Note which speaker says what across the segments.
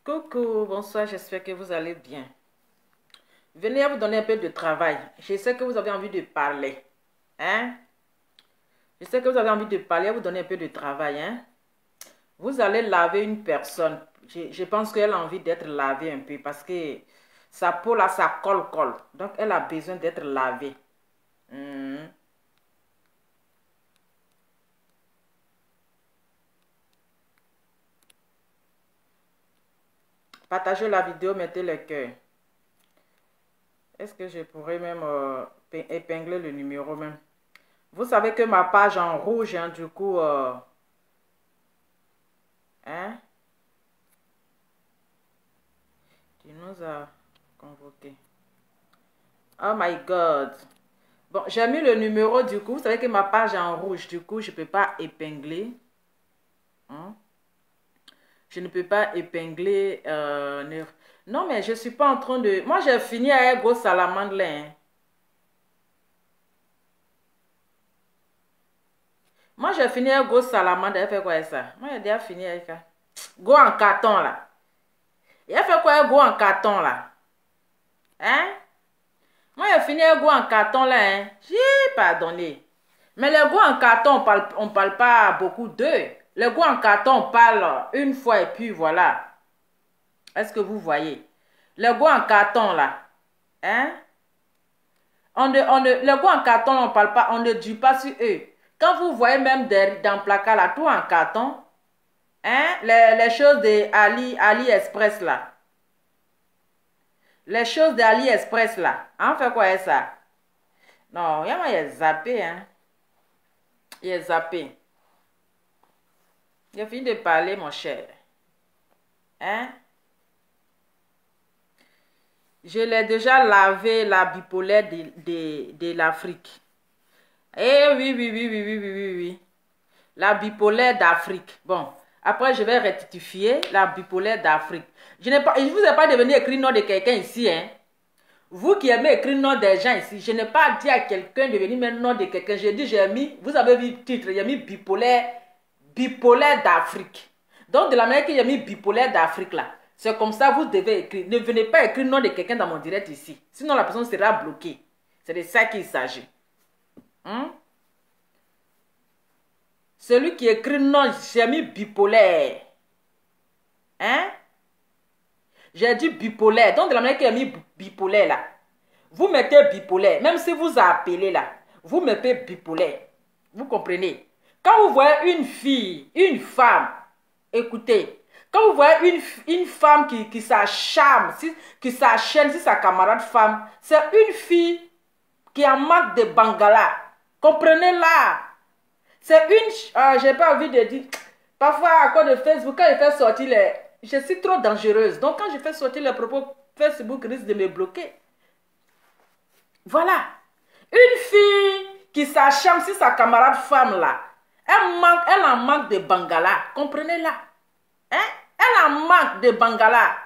Speaker 1: Coucou, bonsoir, j'espère que vous allez bien. Venez à vous donner un peu de travail. Je sais que vous avez envie de parler. Hein? Je sais que vous avez envie de parler, à vous donner un peu de travail. Hein? Vous allez laver une personne. Je pense qu'elle a envie d'être lavée un peu parce que sa peau là, ça colle. Donc, elle a besoin d'être lavée. Hmm. Partagez la vidéo, mettez le cœur. Est-ce que je pourrais même épingler le numéro même? Vous savez que ma page en rouge, hein, du coup, hein, tu nous as convoqué. Oh my God. Bon, j'ai mis le numéro, du coup, vous savez que ma page est en rouge, du coup, je ne peux pas épingler. Hein? Je ne peux pas épingler. Non, mais je ne suis pas en train de... Moi, j'ai fini avec Go Salamandre. Hein. Moi, j'ai fini avec Go Salamandre. Elle fait quoi avec ça? Moi, j'ai déjà fini avec ça. Go en carton, là. Et elle fait quoi avec Go en carton, là? Hein? Moi, j'ai fini avec Go en carton, là. Hein? J'ai pardonné. Mais les Go en carton, on parle pas beaucoup d'eux. Les Go en carton, on parle une fois et puis voilà. Est-ce que vous voyez? Les Go en carton, là. Hein? Les Go en carton, on parle pas, on ne dit pas sur eux. Quand vous voyez même dans le placard, là, tout en carton, hein? Les choses de AliExpress, là. Les choses d'AliExpress, là. On fait quoi avec ça? Non, il a zappé, hein. Il a zappé. Il a fini de parler, mon cher. Hein? Je l'ai déjà lavé, la bipolaire de l'Afrique. Eh oui. La bipolaire d'Afrique. Bon, après je vais rectifier la bipolaire d'Afrique. Je ne vous ai pas devenu écrit le nom de quelqu'un ici, hein. Vous qui aimez écrire le nom des gens ici, je n'ai pas dit à quelqu'un de venir mettre le nom de quelqu'un. J'ai dit, j'ai mis, vous avez vu le titre, j'ai mis bipolaire d'Afrique. Donc, de la manière que j'ai mis bipolaire d'Afrique là, c'est comme ça vous devez écrire. Ne venez pas écrire le nom de quelqu'un dans mon direct ici. Sinon, la personne sera bloquée. C'est de ça qu'il s'agit. Hein? Celui qui écrit non, j'ai mis bipolaire. Hein? J'ai dit bipolaire. Donc, de la manière qu'il a mis bipolaire là, vous mettez bipolaire. Même si vous appelez là, vous mettez bipolaire. Vous comprenez? Quand vous voyez une fille, une femme, écoutez, quand vous voyez une femme qui s'acharne, qui s'acharne sur sa camarade femme, c'est une fille qui est en manque de bangala. Comprenez-la? C'est une... j'ai pas envie de dire... Parfois, à cause de Facebook, quand il fait sortir les... Je suis trop dangereuse. Donc, quand je fais sortir les propos, Facebook risque de me bloquer. Voilà. Une fille qui s'acharne sur sa camarade femme là, elle en manque de bangala. Comprenez-la? Hein? Elle en manque de bangala.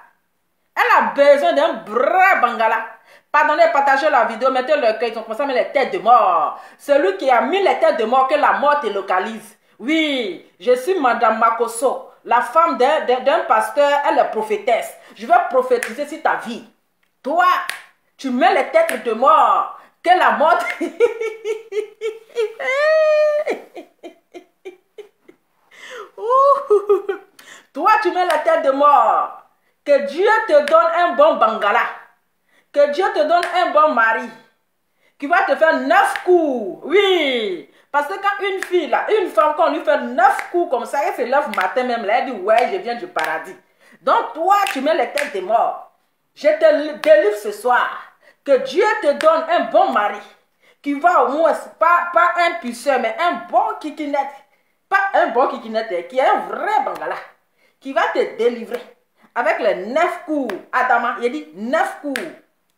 Speaker 1: Elle a besoin d'un vrai bangala. Pardonnez, partagez la vidéo, mettez le cœur, ils ont commencé à mettre les têtes de mort. Celui qui a mis les têtes de mort, que la mort te localise. Oui, je suis Madame Makoso, la femme d'un pasteur, elle est prophétesse. Je vais prophétiser sur ta vie. Toi, tu mets les têtes de mort, que la mort... Toi, tu mets la tête de mort. Que Dieu te donne un bon bangala. Que Dieu te donne un bon mari. Qui va te faire 9 coups. Oui. Parce que quand une fille, là, une femme, quand on lui fait 9 coups comme ça, elle se lève matin même, là, elle dit, ouais, je viens du paradis. Donc, toi, tu mets les têtes de mort. Je te délivre ce soir. Que Dieu te donne un bon mari. Qui va au moins, pas un puisseur, mais un bon kikinette. Pas un bon kikinette, qui est un vrai bangala. Qui va te délivrer. Avec les 9 coups. Adama, il dit 9 coups.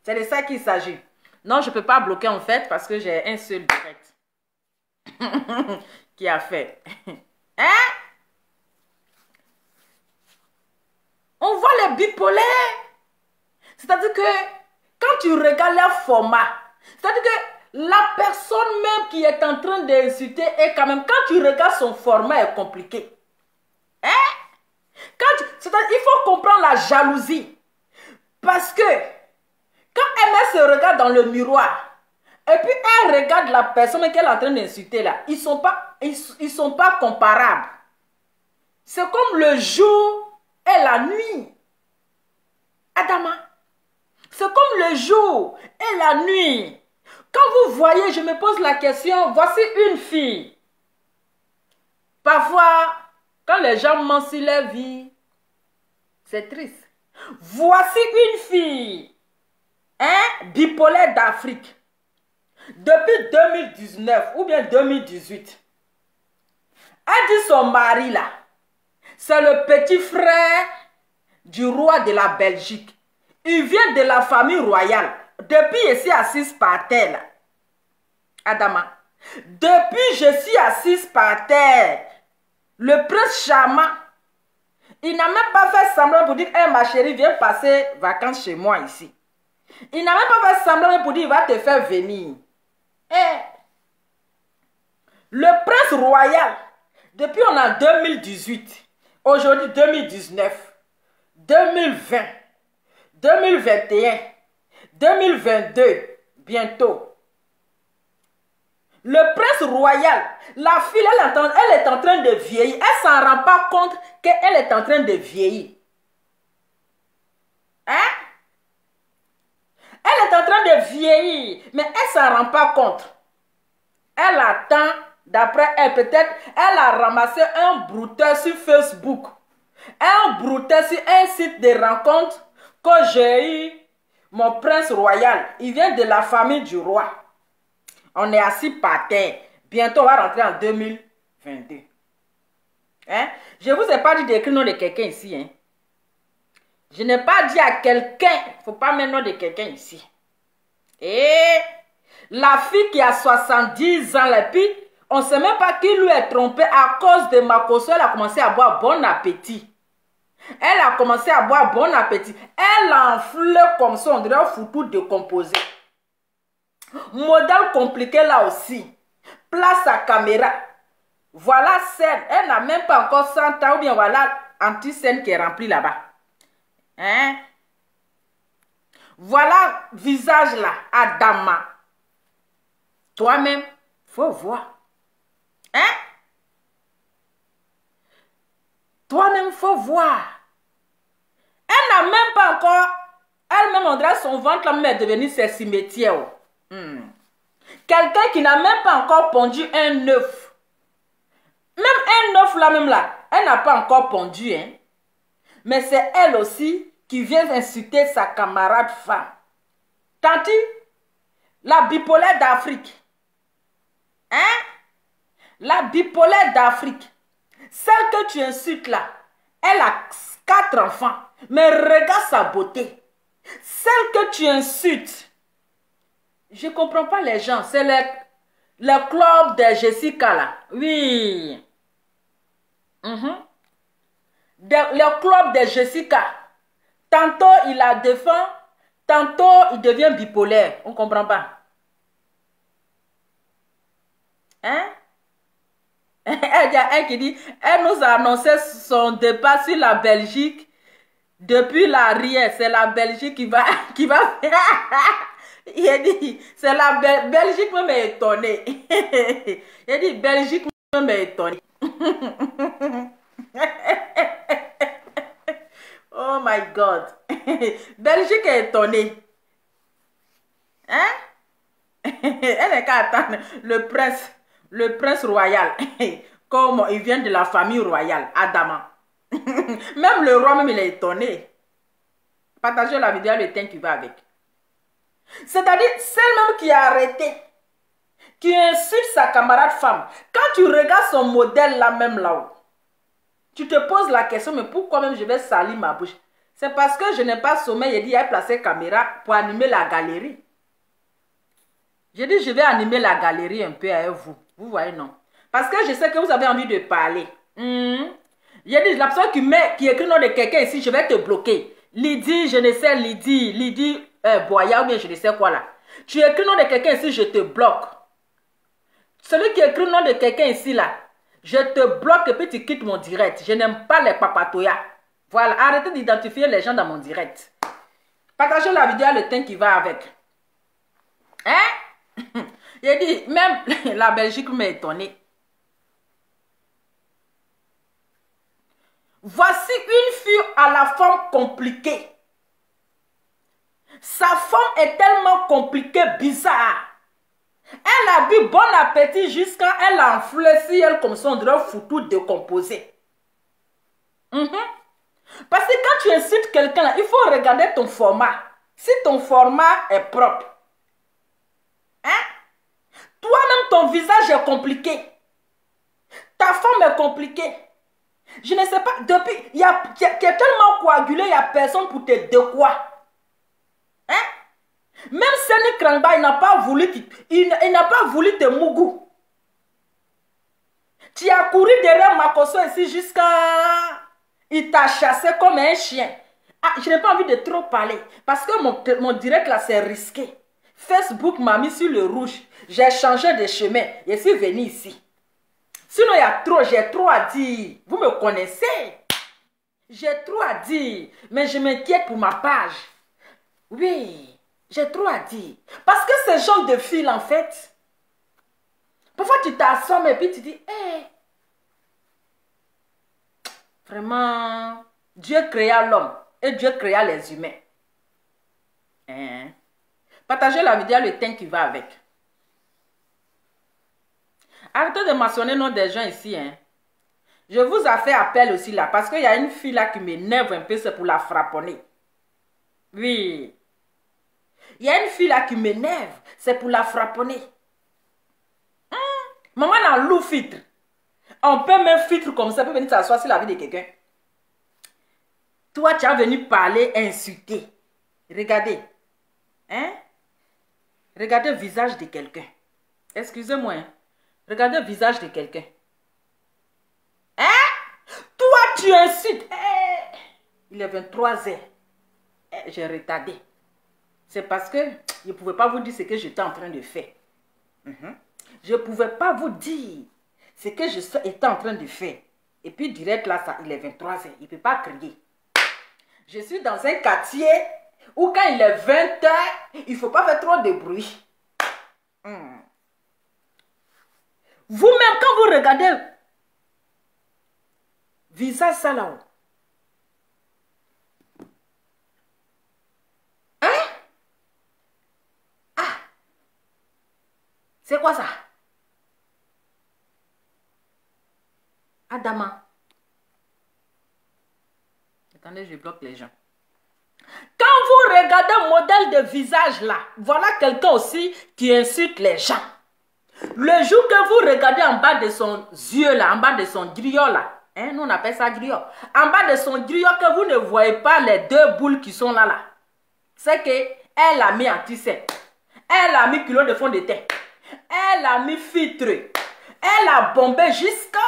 Speaker 1: C'est de ça qu'il s'agit. Non, je ne peux pas bloquer en fait parce que j'ai un seul direct. Qui a fait. Hein? On voit les bipolaires. C'est-à-dire que quand tu regardes leur format, c'est-à-dire que la personne même qui est en train d'insulter est quand même, quand tu regardes son format est compliqué. Hein? Il faut comprendre la jalousie. Parce que quand elle se regarde dans le miroir, et puis elle regarde la personne qu'elle est en train d'insulter là, ils sont pas comparables. C'est comme le jour et la nuit. Adama, c'est comme le jour et la nuit. Quand vous voyez, je me pose la question, voici une fille. Parfois, quand les gens mentent sur leur vie, c'est triste. Voici une fille, bipolaire d'Afrique. Depuis 2019 ou bien 2018, elle dit son mari là, c'est le petit frère du roi de la Belgique. Il vient de la famille royale. Depuis ici assise par terre là. Adama, depuis je suis assise par terre, le prince charmant, il n'a même pas fait semblant pour dire, ma chérie, viens passer vacances chez moi ici. Il n'a même pas fait semblant pour dire, il va te faire venir. Le prince royal, depuis on est en 2018, aujourd'hui 2019, 2020, 2021, 2022, bientôt. Le prince royal, la fille, elle est en train de vieillir. Elle ne s'en rend pas compte qu'elle est en train de vieillir. Elle est en train de vieillir, mais elle ne s'en rend pas compte. Elle attend, d'après elle, peut-être, elle a ramassé un brouteur sur Facebook. Un brouteur sur un site de rencontre que j'ai eu. Mon prince royal, il vient de la famille du roi. On est assis par terre. Bientôt, on va rentrer en 2022. Je ne vous ai pas dit d'écrire le nom de quelqu'un ici. Je n'ai pas dit à quelqu'un, il ne faut pas mettre le nom de quelqu'un ici. Et la fille qui a 70 ans, et puis, on ne sait même pas qui lui est trompé à cause de ma caution. Elle a commencé à boire bon appétit. Elle a commencé à boire bon appétit. Elle enfle comme ça, on dirait un foutu décomposé. Modèle compliqué là aussi. Place à caméra. Voilà scène. Elle n'a même pas encore 100 ans ou bien voilà anti-scène qui est remplie là-bas. Voilà visage là, Adama. Toi-même, faut voir. Toi-même, faut voir. Elle n'a même pas encore, elle-même, on dirait son ventre là, même est devenu ses cimetières. Quelqu'un qui n'a même pas encore pondu un œuf. Même un œuf là, même là, elle n'a pas encore pondu. Mais c'est elle aussi qui vient insulter sa camarade femme. Tanti, la bipolaire d'Afrique. La bipolaire d'Afrique. Celle que tu insultes là, elle a 4 enfants. Mais regarde sa beauté. Celle que tu insultes, je ne comprends pas les gens. C'est le club de Jessica là. Oui. Le club de Jessica. Tantôt il la défend, tantôt il devient bipolaire. On ne comprend pas. Il y a un qui dit, elle nous a annoncé son départ sur la Belgique depuis l'arrière. C'est la Belgique qui va Il a dit, c'est la Belgique même est étonnée. Il a dit, Belgique même est étonnée. Oh my God. Belgique est étonnée. Elle n'est qu'à attendre le prince royal. Comme il vient de la famille royale, Adama. Même le roi, même il est étonné. Partagez la vidéo, le temps qui va avec. C'est-à-dire, celle-même qui a arrêté, qui insulte sa camarade femme. Quand tu regardes son modèle là même là-haut, tu te poses la question, mais pourquoi même je vais salir ma bouche? C'est parce que je n'ai pas sommeil. J'ai dit, il a placé caméra pour animer la galerie. J'ai dit, je vais animer la galerie un peu avec vous. Vous voyez, non? Parce que je sais que vous avez envie de parler. J'ai dit, la personne qui écrit le nom de quelqu'un ici, je vais te bloquer. Lydie, je ne sais, Lydie Boya ou bien je ne sais quoi là. Tu écris le nom de quelqu'un ici, je te bloque. Celui qui écrit le nom de quelqu'un ici là, je te bloque et puis tu quittes mon direct. Je n'aime pas les papatoyas. Voilà, arrêtez d'identifier les gens dans mon direct. Partagez la vidéo, le teint qui va avec. Hein? J'ai dit, même la Belgique m'a étonné. Voici une fille à la forme compliquée. Sa forme est tellement compliquée, bizarre. Elle a bu bon appétit jusqu'à elle a enflé si elle comme ça, on dirait foutu décomposé. Parce que quand tu incites quelqu'un, il faut regarder ton format. Si ton format est propre. Hein? Toi-même, ton visage est compliqué. Ta forme est compliquée. Je ne sais pas, depuis, il est tellement coagulé, il n'y a personne pour te de quoi. Hein? Même Seni Krangba, il n'a pas voulu te mougou. Tu as couru derrière Makosso ici jusqu'à... Il t'a chassé comme un chien. Ah, je n'ai pas envie de trop parler. Parce que mon direct là, c'est risqué. Facebook m'a mis sur le rouge. J'ai changé de chemin. Je suis venu ici. Sinon, j'ai trop à dire. Vous me connaissez. J'ai trop à dire. Mais je m'inquiète pour ma page. Oui, j'ai trop à dire. Parce que ce genre de fil, en fait, parfois tu t'assommes et puis tu dis, hey, vraiment, Dieu créa l'homme et Dieu créa les humains. Hein? Partagez la vidéo, le teint qui va avec. Arrêtez de mentionner le nom des gens ici. Hein? Je vous ai fait appel aussi là, parce qu'il y a une fille là qui m'énerve un peu, c'est pour la frapponner. Oui. Il y a une fille là qui m'énerve, c'est pour la frapponner. Maman n'a loup filtre. On peut même filtre comme ça, peut venir s'asseoir sur la vie de quelqu'un. Toi, tu as venu parler, insulter. Regardez. Hein? Regardez le visage de quelqu'un. Excusez-moi. Hein? Regardez le visage de quelqu'un. Hein? Toi, tu insultes. Il est 23 heures. J'ai retardé. C'est parce que je ne pouvais pas vous dire ce que j'étais en train de faire. Je ne pouvais pas vous dire ce que j'étais en train de faire. Et puis direct là, ça, il est 23 heures. Il ne peut pas crier. Je suis dans un quartier où quand il est 20 heures, il ne faut pas faire trop de bruit. Vous-même, quand vous regardez visage ça là-haut. Hein? Ah! C'est quoi ça? Adama. Attendez, je bloque les gens. Quand vous regardez le modèle de visage là, voilà quelqu'un aussi qui insulte les gens. Le jour que vous regardez en bas de son yeux là, en bas de son grillot là, hein, nous on appelle ça grillot. En bas de son grillot que vous ne voyez pas les deux boules qui sont là. C'est qu'elle a mis anti-sec. Elle a mis culot de fond de teint. Elle a mis filtre. Elle a bombé jusqu'à...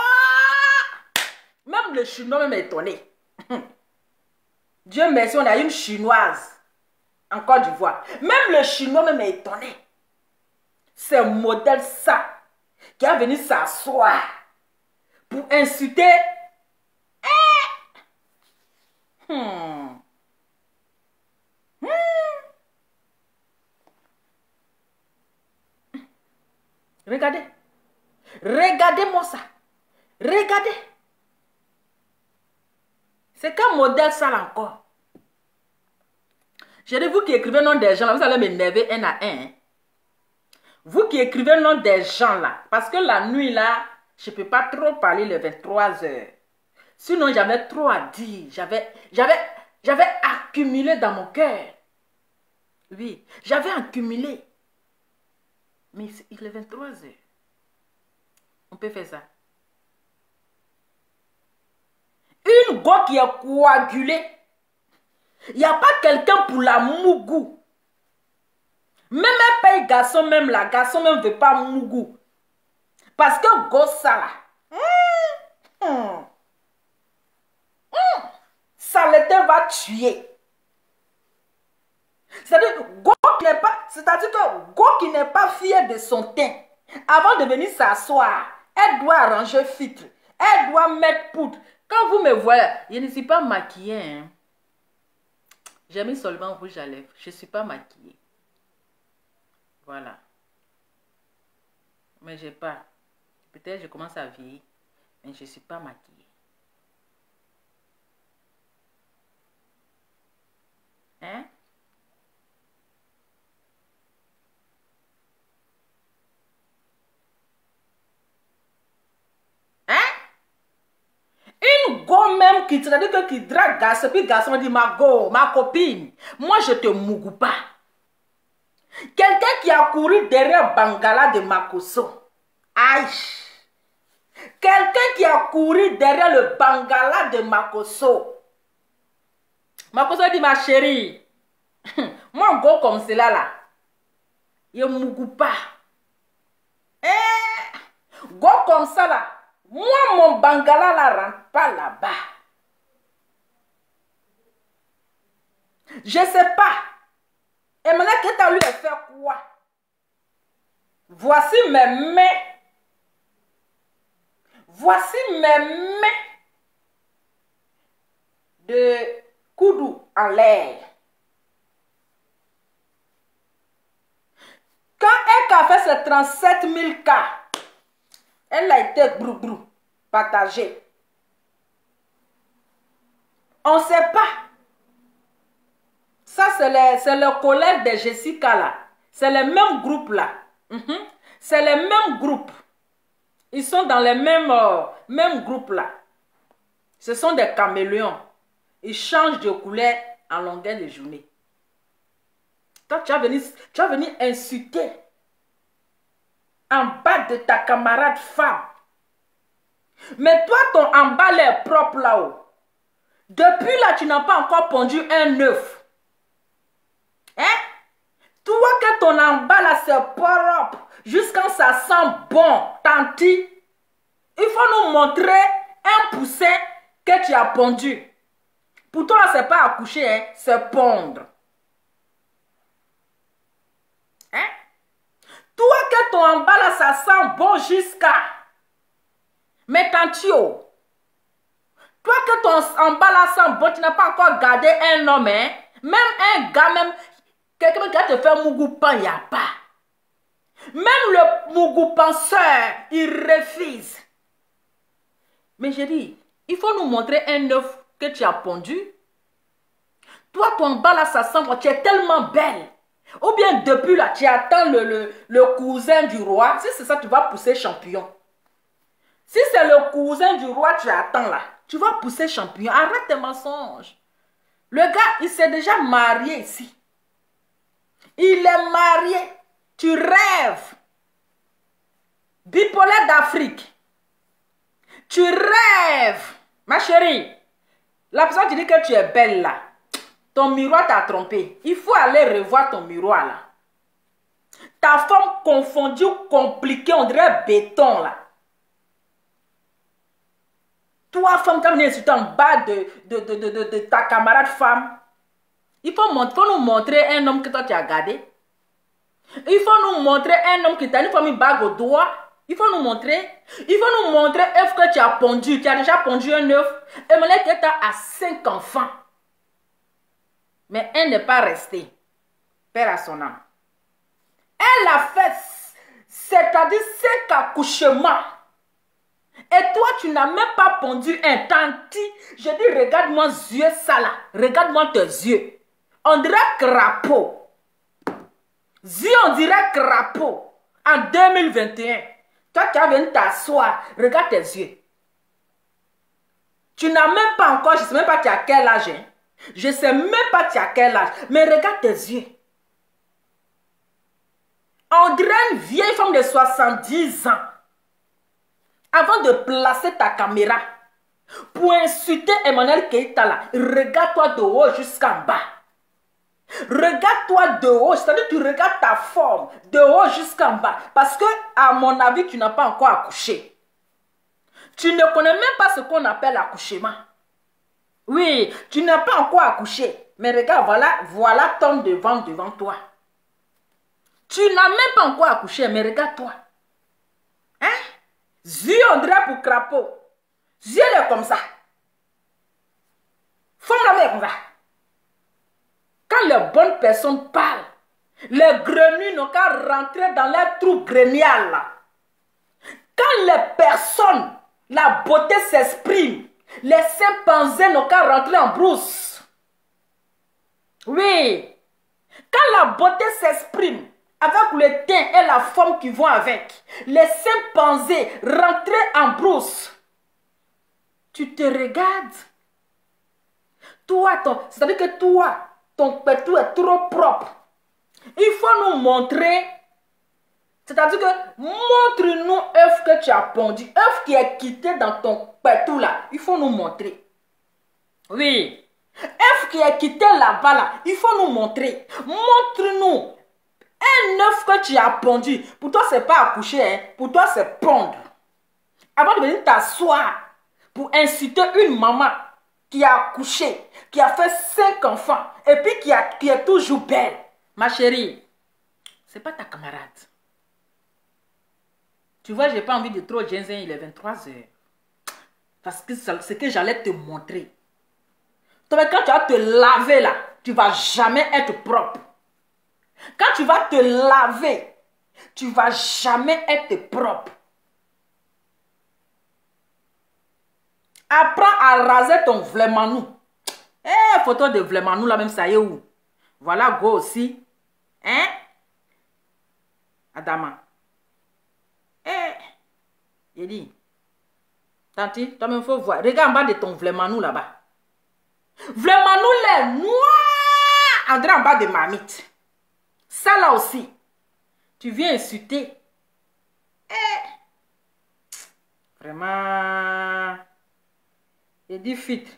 Speaker 1: Même le chinois même est étonné. Dieu merci, on a une chinoise en Côte d'Ivoire. Même le chinois même est étonné. C'est un modèle ça qui a venu s'asseoir pour insulter. Regardez. Regardez-moi ça. Regardez. C'est quel modèle ça là encore? J'ai dit, vous qui écrivez le nom des gens là, vous allez m'énerver un à un. Vous qui écrivez le nom des gens là, parce que la nuit là, je ne peux pas trop parler les 23 heures. Sinon, j'avais trop à dire. J'avais accumulé dans mon cœur. Oui, j'avais accumulé. Mais il est 23 heures. On peut faire ça. Une go qui est coagulée. Il n'y a pas quelqu'un pour la mougou. Même un paye garçon, même la garçon même ne veut pas mougou. Parce que go ça là. Saleté va tuer. C'est-à-dire que go qui n'est pas fier de son teint, avant de venir s'asseoir, elle doit arranger filtre. Elle doit mettre poudre. Quand vous me voyez, je ne suis pas maquillée. Hein. J'ai mis seulement rouge à lèvres. Je ne suis pas maquillée. Voilà. Mais j'ai pas. Peut-être je commence à vieillir. Mais je ne suis pas maquillée. Hein? Hein? Une go même qui drague garçon, puis garçon dit ma go, ma copine. Moi je te mougou pas. Quelqu'un qui a couru derrière Bangala de Makoso. Aïe. Quelqu'un qui a couru derrière le Bangala de Makoso. Makoso dit ma chérie. Moi go comme cela là. Je mougou pas. Go comme ça là. Moi, mon Bangala ne rentre pas là-bas. Je ne sais pas. Et maintenant, que tu as lui faire quoi? Voici mes mains. Voici mes mains de Koudou en l'air. Quand elle a fait ses 37 000 cas, elle a été brou-brou, partagée. On ne sait pas. Ça, c'est le collègue de Jessica là. C'est le même groupe là. C'est le même groupe. Ils sont dans les mêmes groupes là. Ce sont des caméléons. Ils changent de couleur en longueur de journée. Toi, tu vas venir insulter en bas de ta camarade femme. Mais toi, ton emballé est propre là-haut. Depuis là, tu n'as pas encore pondu un œuf. Hein? Toi que ton emballé là, c'est propre. Jusqu'à ça sent bon, tanti. Il faut nous montrer un poussin que tu as pondu. Pour toi, ce n'est pas accoucher, hein? C'est pondre. Hein? Toi que ton emballé là, ça sent bon jusqu'à... Mais tantio, toi que ton emballage sent bon, tu n'as pas encore gardé un homme, hein? Même un gars, même quelqu'un qui va te faire mougoupan, il n'y a pas. Même le mougoupanseur, il refuse. Mais j'ai dit, il faut nous montrer un œuf que tu as pondu. Toi, ton emballage, ça sent bon, tu es tellement belle. Ou bien depuis là, tu attends le cousin du roi. Si c'est ça, tu vas pousser champignon. Si c'est le cousin du roi, tu attends là. Tu vas pousser champignon. Arrête tes mensonges. Le gars, il s'est déjà marié ici. Il est marié. Tu rêves. Bipolaire d'Afrique. Tu rêves. Ma chérie. La personne qui dit que tu es belle là. Ton miroir t'a trompé. Il faut aller revoir ton miroir là. Ta forme confondue, compliquée, on dirait béton là. Toi, femme, tu as venu insulter en bas de ta camarade femme. Il faut nous montrer un homme que toi tu as gardé. Il faut nous montrer un homme qui t'a une une bague au doigt. Il faut nous montrer. Il faut nous montrer œuf que tu as pondu. Tu as déjà pondu un œuf. Et maintenant que tu as 5 enfants. Mais elle n'est pas restée. Père à son âme. Elle a fait, c'est-à-dire 5 accouchements. Et toi, tu n'as même pas pondu un tanti. Je dis, regarde-moi yeux ça là. Regarde-moi tes yeux. On dirait crapaud. Yeux, on dirait crapaud. En 2021. Toi, tu as venu t'asseoir. Regarde tes yeux. Tu n'as même pas encore, je ne sais même pas tu as quel âge. Hein? Je ne sais même pas tu as quel âge. Mais regarde tes yeux. On dirait une vieille femme de 70 ans. Avant de placer ta caméra pour insulter Emmanuel Keïta là, regarde-toi de haut jusqu'en bas. Regarde-toi de haut, c'est-à-dire tu regardes ta forme de haut jusqu'en bas. Parce que, à mon avis, tu n'as pas encore accouché. Tu ne connais même pas ce qu'on appelle accouchement. Oui, tu n'as pas encore accouché. Mais regarde, voilà ton devant toi. Tu n'as même pas encore accouché, mais regarde-toi. Hein? Yeux, on dirait pour crapaud. Yeux, est comme ça. Forme la main comme ça. Quand les bonnes personnes parlent, les grenouilles n'ont qu'à rentrer dans leur trou grenial là. Quand les personnes, la beauté s'exprime, les chimpanzés n'ont qu'à rentrer en brousse. Oui. Quand la beauté s'exprime, avec le teint et la forme qui vont avec, les chimpanzés rentrent en brousse. Tu te regardes. Toi, c'est-à-dire que toi, ton pétou est trop propre. Il faut nous montrer. C'est-à-dire que montre-nous œuf que tu as pondu, œuf qui est quitté dans ton pétou là. Il faut nous montrer. Oui. œuf qui est quitté là-bas là. Il faut nous montrer. Montre-nous un œuf que tu as pondu. Pour toi, c'est pas accoucher. Hein. Pour toi, c'est pondre. Avant de venir t'asseoir pour inciter une maman qui a accouché, qui a fait 5 enfants et puis qui est toujours belle. Ma chérie, c'est pas ta camarade. Tu vois, j'ai pas envie de trop ginzin, il est 23 heures. Parce que c'est ce que j'allais te montrer. Toi, quand tu vas te laver là, tu vas jamais être propre. Quand tu vas te laver, tu vas jamais être propre. Apprends à raser ton vlemanou. Eh, photo de vlemanou là même, ça y est où? Voilà, go aussi. Hein? Adama. Eh, il dit. Tanti, toi-même faut voir. Regarde en bas de ton vlemanou là-bas. Vlemanou l'est noir. André en bas de mamite. Ça là aussi. Tu viens insulter. Eh. Vraiment. Il dit filtre.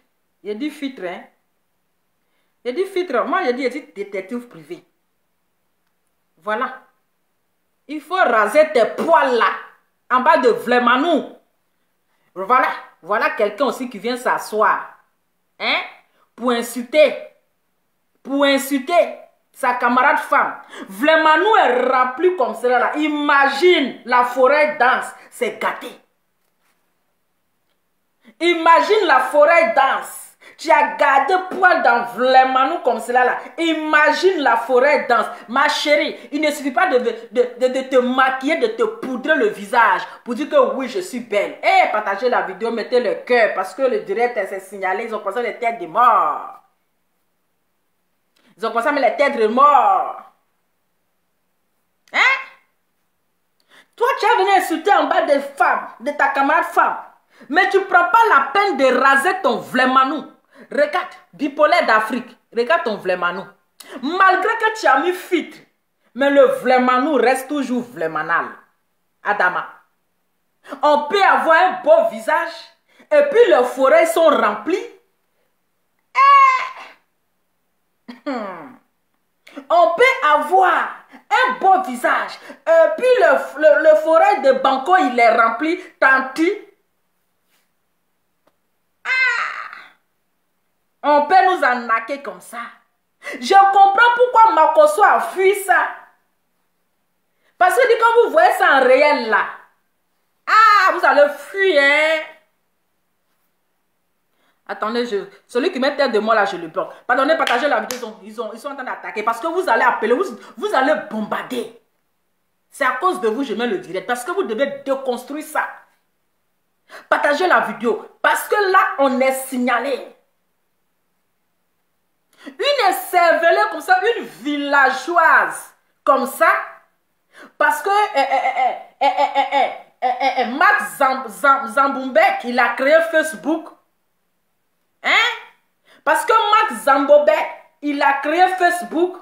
Speaker 1: Il dit filtre, hein. Il dit filtre. Moi, j'ai dit, il dit détective privé. Voilà. Il faut raser tes poils là. En bas de vlemanou. Voilà. Voilà quelqu'un aussi qui vient s'asseoir. Hein? Pour insulter. Pour insulter sa camarade femme. Vlemanou est rempli comme cela là. Imagine la forêt dense. C'est gâté. Imagine la forêt dense. Tu as gardé poil dans vlemanou comme cela là. Imagine la forêt dense. Ma chérie, il ne suffit pas de te maquiller, de te poudrer le visage pour dire que oui, je suis belle. Et partagez la vidéo, mettez le cœur parce que le direct s'est signalé. Ils ont pensé les têtes de mort. Ils ont pensé à mettre les têtes de mort. Hein? Toi, tu as venu insulter en bas des femmes, de ta camarade femme. Mais tu ne prends pas la peine de raser ton vlemanou. Regarde, bipolaire d'Afrique. Regarde ton vlemanou. Malgré que tu as mis filtre, mais le vlemanou reste toujours vlemanal. Adama. On peut avoir un beau visage et puis les forêts sont remplies. On peut avoir un beau visage et puis le forêt de Banco il est rempli. Tanti. On peut nous arnaquer comme ça. Je comprends pourquoi Makosso a fui ça. Parce que quand vous voyez ça en réel là, ah, vous allez fuir, hein. Attendez, celui qui met tête de moi là, je le bloque. Pardonnez, partagez la vidéo, ils sont en train d'attaquer. Parce que vous allez appeler, vous allez bombarder. C'est à cause de vous, je mets le direct. Parce que vous devez déconstruire ça. Partagez la vidéo. Parce que là, on est signalé. Une cervelée comme ça, une villageoise comme ça, parce que Max Zamboubek, il a créé Facebook. Hein? Parce que Max Zamboubek, il a créé Facebook.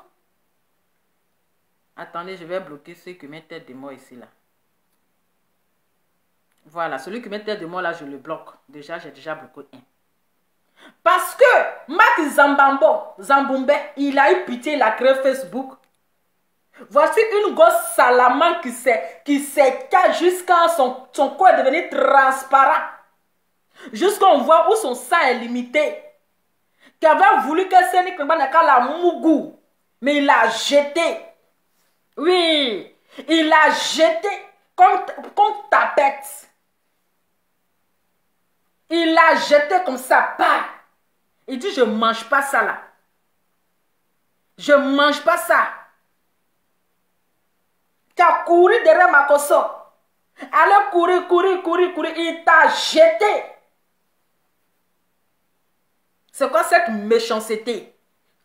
Speaker 1: Attendez, je vais bloquer ceux qui mettent tête de moi ici là. Voilà, celui qui met tête de moi là, je le bloque. Déjà, j'ai déjà bloqué un. Parce que Max Zamboumbe, il a eu pitié, il a créé Facebook. Voici une gosse salamande qui s'écarte jusqu'à son corps est devenu transparent. Jusqu'à on voit où son sang est limité. Qui avait voulu que Sénik la mougou. Mais il l'a jeté. Oui, il l'a jeté comme tapette. Il l'a jeté comme ça, pas. Il dit, je ne mange pas ça là. Je ne mange pas ça. Tu as couru derrière Makosso. Alors courir, il t'a jeté. C'est quoi cette méchanceté?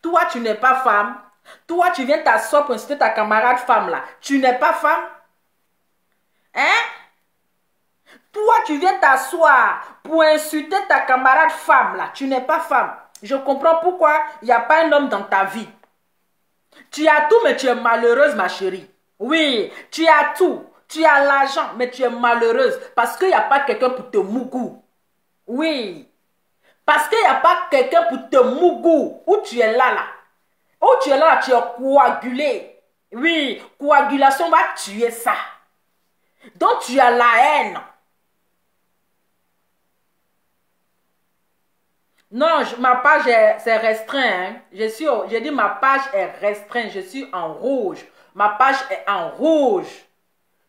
Speaker 1: Toi, tu n'es pas femme. Toi, tu viens t'asseoir pour insulter ta camarade femme là. Tu n'es pas femme? Hein? Toi, tu viens t'asseoir pour insulter ta camarade femme là. Tu n'es pas femme. Je comprends pourquoi il n'y a pas un homme dans ta vie. Tu as tout, mais tu es malheureuse, ma chérie. Oui, tu as tout. Tu as l'argent, mais tu es malheureuse. Parce qu'il n'y a pas quelqu'un pour te mougou. Oui. Parce qu'il n'y a pas quelqu'un pour te mougou. Où tu es là, là. Où tu es là, tu es coagulé. Oui, coagulation va tuer ça. Donc tu as la haine. Non, ma page c'est restreint. Hein. J'ai dit ma page est restreinte. Je suis en rouge. Ma page est en rouge.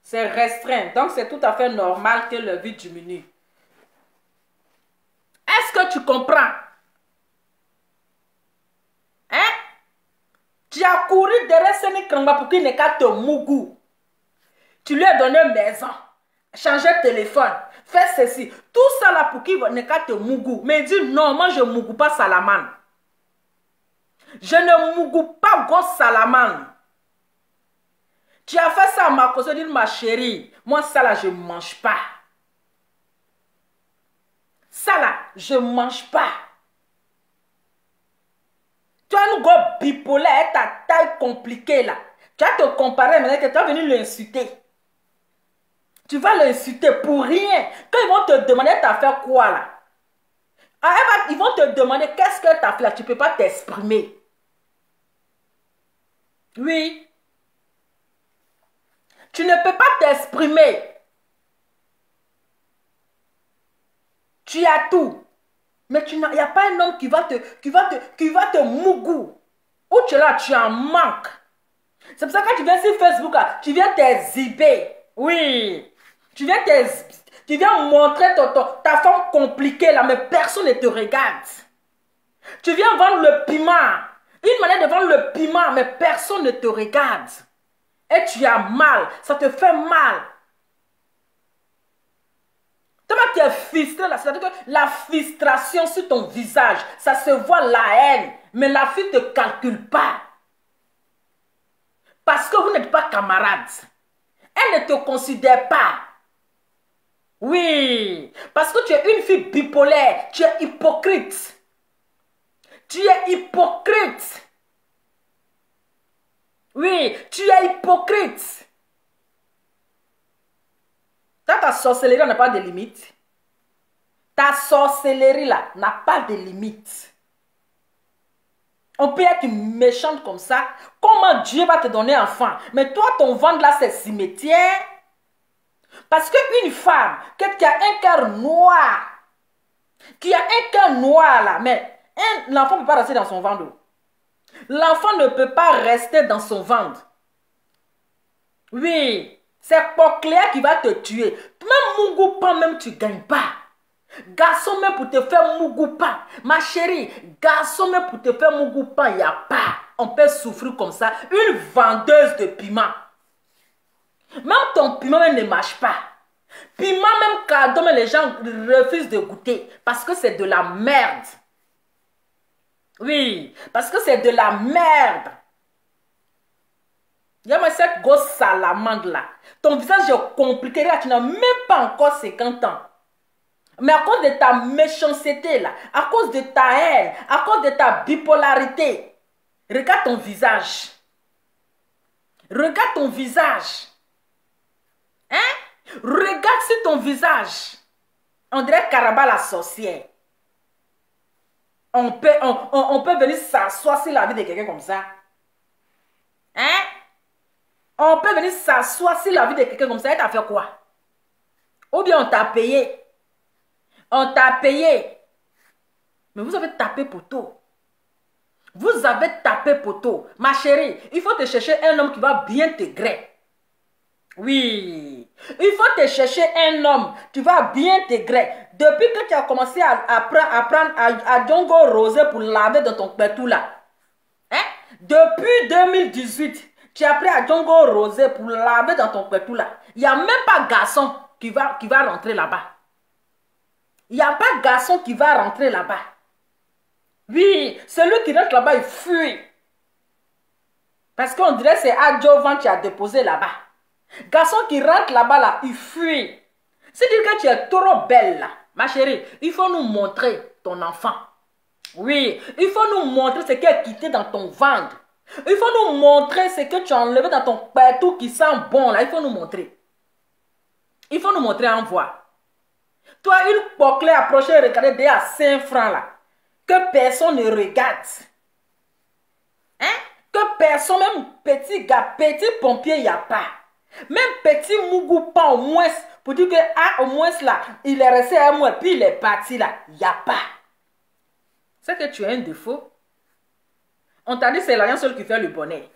Speaker 1: C'est restreint. Donc c'est tout à fait normal que le vide diminue. Est-ce que tu comprends? Hein? Tu as couru derrière Seni Krangba pour qu'il n'ait qu'à te mougou. Tu lui as donné une maison. Changer de téléphone. Fais ceci. Tout ça là pour qu'il n'ait qu'à te mougou. Mais il dit non, moi je ne mougou pas Salamane. Je ne mougou pas Gosse Salamane. Tu as fait ça à ma cause, dit ma chérie. Moi ça là je ne mange pas. Ça là je ne mange pas. Tu as une gosse bipolaire, ta taille compliquée là. Tu vas te comparer maintenant que tu vas venir l'insulter. Tu vas l'insulter pour rien. Quand ils vont te demander tu as fait quoi là? Ils vont te demander qu'est-ce que tu as fait là. Tu ne peux pas t'exprimer. Oui. Tu ne peux pas t'exprimer. Tu as tout. Mais il n'y a pas un homme qui va te mougou. Ou tu es là, tu en manques. C'est pour ça que quand tu viens sur Facebook, là, tu viens t'exhiber. Oui. Tu viens montrer ta forme compliquée là, mais personne ne te regarde. Tu viens vendre le piment. Une manière de vendre le piment, mais personne ne te regarde. Et tu as mal. Ça te fait mal. Tellement tu es frustré là, c'est-à-dire que la frustration sur ton visage, ça se voit la haine. Mais la fille ne te calcule pas. Parce que vous n'êtes pas camarades. Elle ne te considère pas. Oui. Parce que tu es une fille bipolaire. Tu es hypocrite. Tu es hypocrite. Oui, tu es hypocrite. Ta sorcellerie n'a pas de limite. Ta sorcellerie là n'a pas de limite. On peut être méchante comme ça. Comment Dieu va te donner un enfant? Mais toi, ton ventre là, c'est cimetière. Parce qu'une femme qui a un cœur noir, là, mais l'enfant ne peut pas rester dans son ventre. L'enfant ne peut pas rester dans son ventre. Oui. C'est Cochléa qui va te tuer. Même Mougoupan, même tu ne gagnes pas. Garçon, même pour te faire Mougoupan. Ma chérie, garçon, même pour te faire Mougoupan, il n'y a pas. On peut souffrir comme ça. Une vendeuse de piment. Même ton piment même ne marche pas. Piment, même cadeau, mais les gens refusent de goûter. Parce que c'est de la merde. Oui, parce que c'est de la merde. Regarde cette grosse salamande là. Ton visage est compliqué. Là, tu n'as même pas encore 50 ans. Mais à cause de ta méchanceté là, à cause de ta haine, à cause de ta bipolarité, regarde ton visage. Regarde ton visage. Hein? Regarde sur ton visage. On dirait Karaba la sorcière. On peut venir s'asseoir sur la vie de quelqu'un comme ça. Hein? On peut venir s'asseoir sur la vie de quelqu'un comme ça. Et t'as fait quoi? Ou bien on t'a payé. On t'a payé. Mais vous avez tapé poteau. Vous avez tapé poteau. Ma chérie, il faut te chercher un homme qui va bien te gré. Oui. Il faut te chercher un homme. Tu vas bien t'intégrer. Depuis que tu as commencé à prendre à Djongo Rosé pour laver dans ton pétou là. Hein? Depuis 2018, tu as pris à Djongo Rosé pour laver dans ton pétou là. Il n'y a même pas garçon qui va rentrer là-bas. Il n'y a pas garçon qui va rentrer là-bas. Oui, celui qui rentre là-bas, il fuit. Parce qu'on dirait que c'est Adjovan qui a déposé là-bas. Garçon qui rentre là-bas, là, il fuit. C'est-à-dire que tu es trop belle, là. Ma chérie, il faut nous montrer ton enfant. Oui, il faut nous montrer ce qui est quitté dans ton ventre. Il faut nous montrer ce que tu as enlevé dans ton pétou qui sent bon, là. Il faut nous montrer. Il faut nous montrer en voie. Toi, une poclée approchée et regardée déjà à 5 francs, là. Que personne ne regarde. Hein? Que personne, même petit gars, petit pompier, il n'y a pas. Même petit mougou pas au moins, pour dire que, ah, au moins là, il est resté à moi, puis il est parti là. Il n'y a pas. C'est que tu as un défaut. On t'a dit c'est l'argent seul qui fait le bonheur.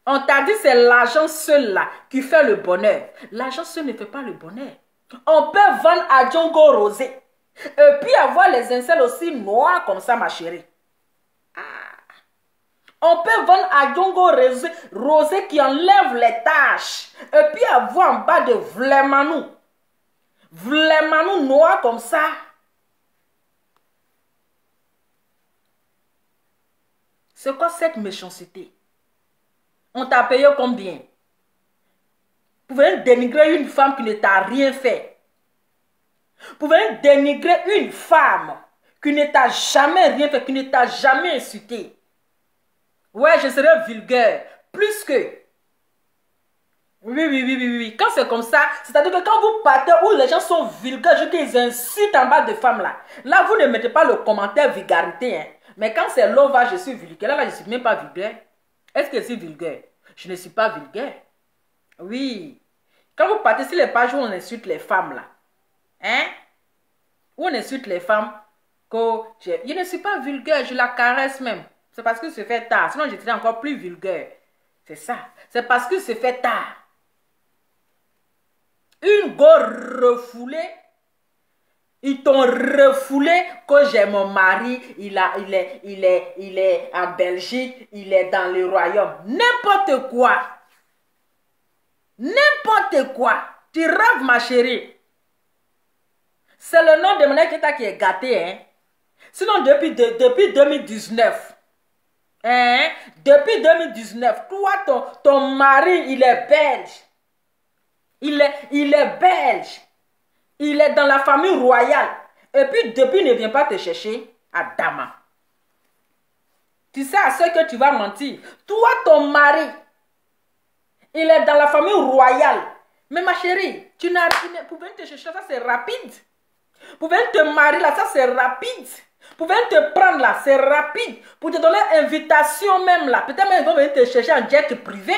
Speaker 1: On t'a dit c'est l'argent seul là qui fait le bonheur. L'argent seul ne fait pas le bonheur. On peut vendre à Djongo Rosé. Et puis avoir les incels aussi noirs comme ça, ma chérie. On peut vendre à Djongo Rosé qui enlève les taches. Et puis avoir en bas de Vlemanou. Vlemanou noir comme ça. C'est quoi cette méchanceté? On t'a payé combien? Vous pouvez dénigrer une femme qui ne t'a rien fait. Vous pouvez dénigrer une femme qui ne t'a jamais rien fait, qui ne t'a jamais insulté. Ouais, je serai vulgaire. Plus que. Oui. Quand c'est comme ça, c'est-à-dire que quand vous partez où les gens sont vulgaires, je dis qu'ils insultent en bas de femmes là. Là, vous ne mettez pas le commentaire vulgarité. Hein. Mais quand c'est l'ova, je suis vulgaire. Là, je ne suis même pas vulgaire. Est-ce que je suis vulgaire? Je ne suis pas vulgaire. Oui. Quand vous partez sur les pages où on insulte les femmes là. Hein? Où on insulte les femmes. Je ne suis pas vulgaire, je la caresse même. C'est parce que c'est fait tard. Sinon, je serais encore plus vulgaire. C'est ça. C'est parce que c'est fait tard. Une go refoulée. Ils t'ont refoulé que j'ai mon mari. Il est en Belgique. Il est dans le royaume. N'importe quoi. N'importe quoi. Tu rêves, ma chérie. C'est le nom de mon état qui est gâté. Hein? Sinon, depuis 2019. Hein? Depuis 2019, toi, ton mari, il est belge. Il est belge. Il est dans la famille royale. Et puis, depuis, il ne vient pas te chercher à Dama. Tu sais à ce que tu vas mentir. Toi, ton mari, il est dans la famille royale. Mais ma chérie, tu ne pouvais te chercher, ça c'est rapide. Pouvez te marier là, ça c'est rapide. Pouvez te prendre là, c'est rapide. Pour te donner invitation même là. Peut-être même ils vont venir te chercher en jet privé.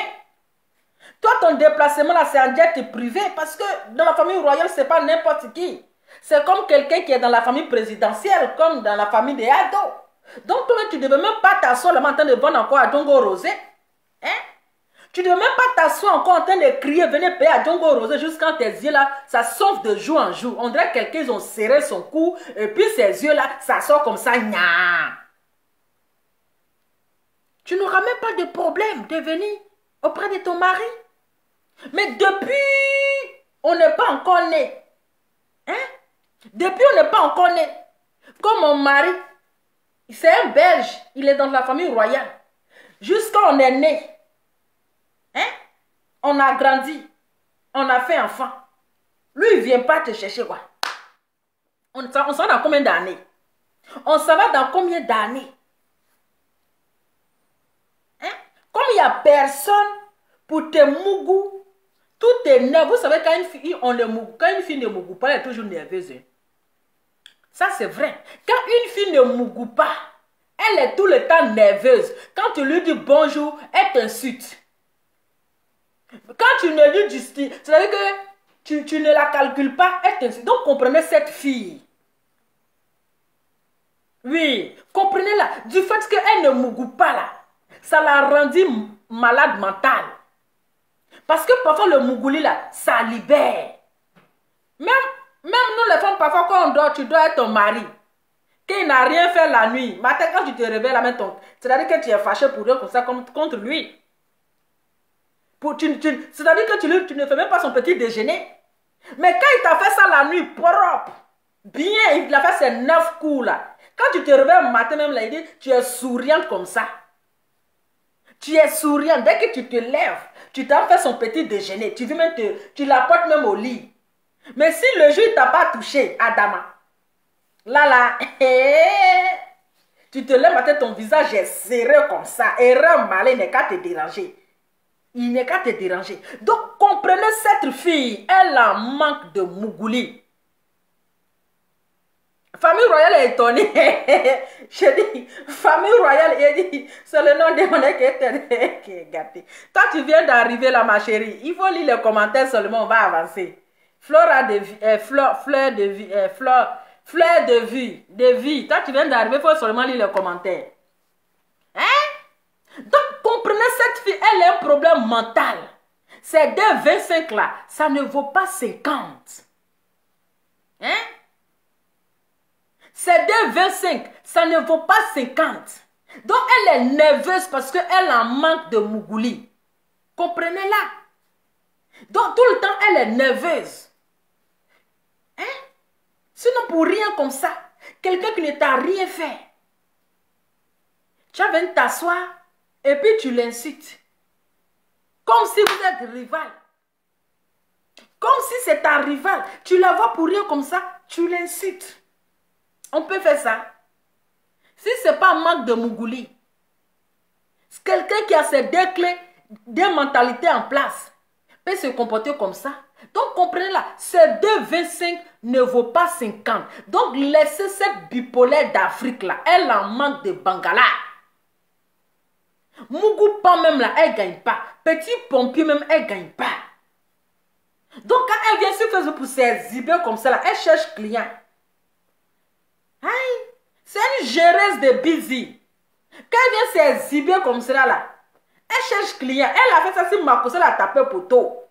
Speaker 1: Toi, ton déplacement là, c'est en jet privé. Parce que dans la famille royale, c'est pas n'importe qui. C'est comme quelqu'un qui est dans la famille présidentielle, comme dans la famille des ados. Donc, toi, tu ne devais même pas t'asseoir là, en train de vendre encore à Djongo Rosé. Hein? Tu ne devais même pas t'asseoir encore en train de crier, venez payer à Djongo Rosé jusqu'à tes yeux là, ça sauve de jour en jour. On dirait que quelqu'un, ils ont serré son cou, et puis ses yeux là, ça sort comme ça, nya. Tu n'auras même pas de problème de venir auprès de ton mari. Mais depuis, on n'est pas encore né. Hein? Depuis, on n'est pas encore né. Comme mon mari, c'est un Belge, il est dans la famille royale. Jusqu'à on est né. Hein? On a grandi. On a fait enfant. Lui, il ne vient pas te chercher quoi. On s'en va dans combien d'années? On s'en va dans combien d'années? Hein? Comme il n'y a personne pour te mougou, tout est nerveux. Vous savez, quand une fille, quand une fille ne mougou pas, elle est toujours nerveuse. Hein? Ça, c'est vrai. Quand une fille ne mougou pas, elle est tout le temps nerveuse. Quand tu lui dis bonjour, elle t'insulte. Quand tu ne lui dis, c'est-à-dire que tu ne la calcules pas, elle t'insulte. Donc, comprenez cette fille. Oui, comprenez-la. Du fait qu'elle ne mougou pas là, ça l'a rendue malade mentale. Parce que parfois le mougouli là, ça libère. Même nous les femmes, parfois quand on dort, tu dois être ton mari. Qu'il n'a rien fait la nuit. Matin, quand tu te réveilles là, c'est-à-dire que tu es fâché pour eux comme ça, contre lui. C'est-à-dire que tu ne fais même pas son petit déjeuner. Mais quand il t'a fait ça la nuit, propre, bien, il a fait ses 9 coups là. Quand tu te réveilles le matin même là, il dit, tu es souriante comme ça. Tu es souriante. Dès que tu te lèves, tu t'as fait son petit déjeuner. Tu veux même tu l'apportes même au lit. Mais si le jour il t'a pas touché, Adama, là, tu te lèves matin, ton visage est serré comme ça. Erreur malin, il n'est qu'à te déranger. Il n'est qu'à te déranger. Donc, comprenez cette fille, elle en manque de mougouli. Famille royale est étonnée. Je dis, famille royale, il dit, c'est le nom de mon qui est gâté. Quand tu viens d'arriver là, ma chérie, il faut lire les commentaires seulement, on va avancer. Fleur de vie. Quand tu viens d'arriver, il faut seulement lire les commentaires. Hein? Donc, comprenez cette fille, elle a un problème mental. Ces 2,25 là, ça ne vaut pas 50. Hein? Ces 2,25, ça ne vaut pas 50. Donc, elle est nerveuse parce qu'elle en manque de mougouli. Comprenez-la. Donc, tout le temps, elle est nerveuse. Hein? Sinon, pour rien comme ça, quelqu'un qui ne t'a rien fait, tu vas venir t'asseoir et puis tu l'incites. Comme si vous êtes rival. Comme si c'est ta rival. Tu la vois pour rien comme ça, tu l'incites. On peut faire ça. Si ce n'est pas un manque de mougouli, c'est quelqu'un qui a ces 2 clés, 2 mentalités en place, peut se comporter comme ça. Donc, comprenez là, ces 2,25 ne vaut pas 50. Donc, laissez cette bipolaire d'Afrique là, elle en manque de Bangala. Mougou pas même là, elle ne gagne pas. Petit pompier même, elle ne gagne pas. Donc, quand elle vient sur Facebook pour s'exhiber comme ça là, elle cherche client. C'est une géreuse de busy. Quand elle vient s'exhiber comme cela là, elle cherche client. Elle a fait ça si Makoso l'a tapé poteau.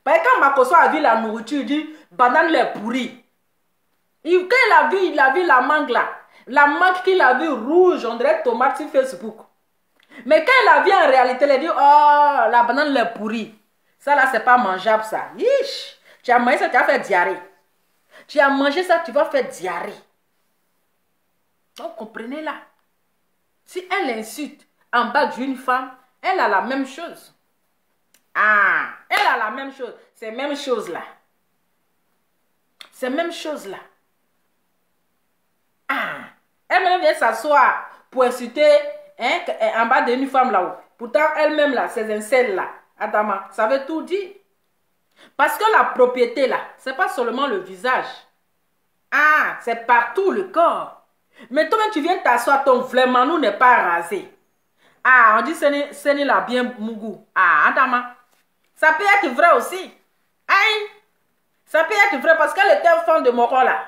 Speaker 1: Parce que quand Makoso a vu la nourriture, il dit banane les pourrie. Quand il a vu la mangue là, la mangue qu'il a vue rouge, on dirait tomate sur Facebook. Mais quand il a vu en réalité, il a dit oh, la banane les pourrie. Ça là, c'est pas mangeable ça. Yish. Tu as mangé ça, tu vas faire diarrhée. Tu as mangé ça, tu vas faire diarrhée. Donc, comprenez-la. Si elle insulte en bas d'une femme, elle a la même chose. Ah, elle a la même chose. C'est la même chose là. C'est la même chose là. Ah, elle-même vient s'asseoir pour insulter en bas d'une femme là-haut. Pourtant, elle-même là, ces incels là, Adama, ça veut tout dire. Parce que la propriété là, c'est pas seulement le visage. Ah, c'est partout le corps. Mais toi-même, tu viens t'asseoir, ton vraiment nous n'est pas rasé. Ah, on dit c'est là bien mougou. Ah, Adama. Ça peut être vrai aussi. Aïe. Ça peut être vrai parce qu'elle était femme de Moko là.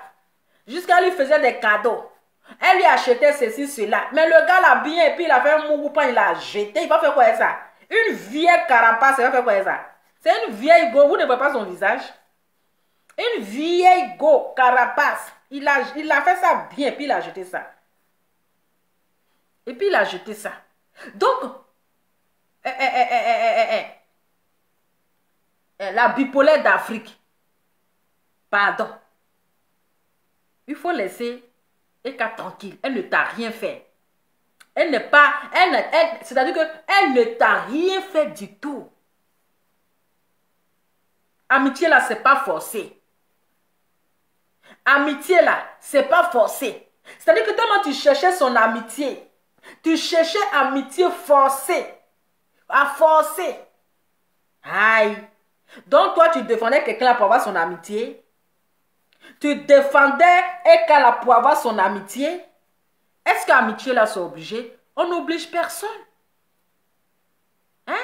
Speaker 1: Jusqu'à lui faisait des cadeaux. Elle lui achetait ceci, cela. Mais le gars l'a bien et puis il a fait un mougou, il l'a jeté. Il va faire quoi avec ça? Une vieille carapace, il va faire quoi avec ça? C'est une vieille go, vous ne voyez pas son visage? Une vieille go, carapace. Il a fait ça bien, puis il a jeté ça. Et puis il a jeté ça. Donc, la bipolaire d'Afrique, pardon, il faut laisser Eka tranquille. Elle ne t'a rien fait. Elle n'est pas, c'est-à-dire qu'elle ne t'a rien fait du tout. Amitié là, c'est pas forcé. Amitié là, c'est pas forcé. C'est-à-dire que tellement tu cherchais son amitié, tu cherchais amitié forcée, à forcer. Aïe. Donc toi, tu défendais quelqu'un pour avoir son amitié. Tu défendais Eka là pour avoir son amitié. Est-ce qu'amitié là, c'est obligé? On n'oblige personne. Hein?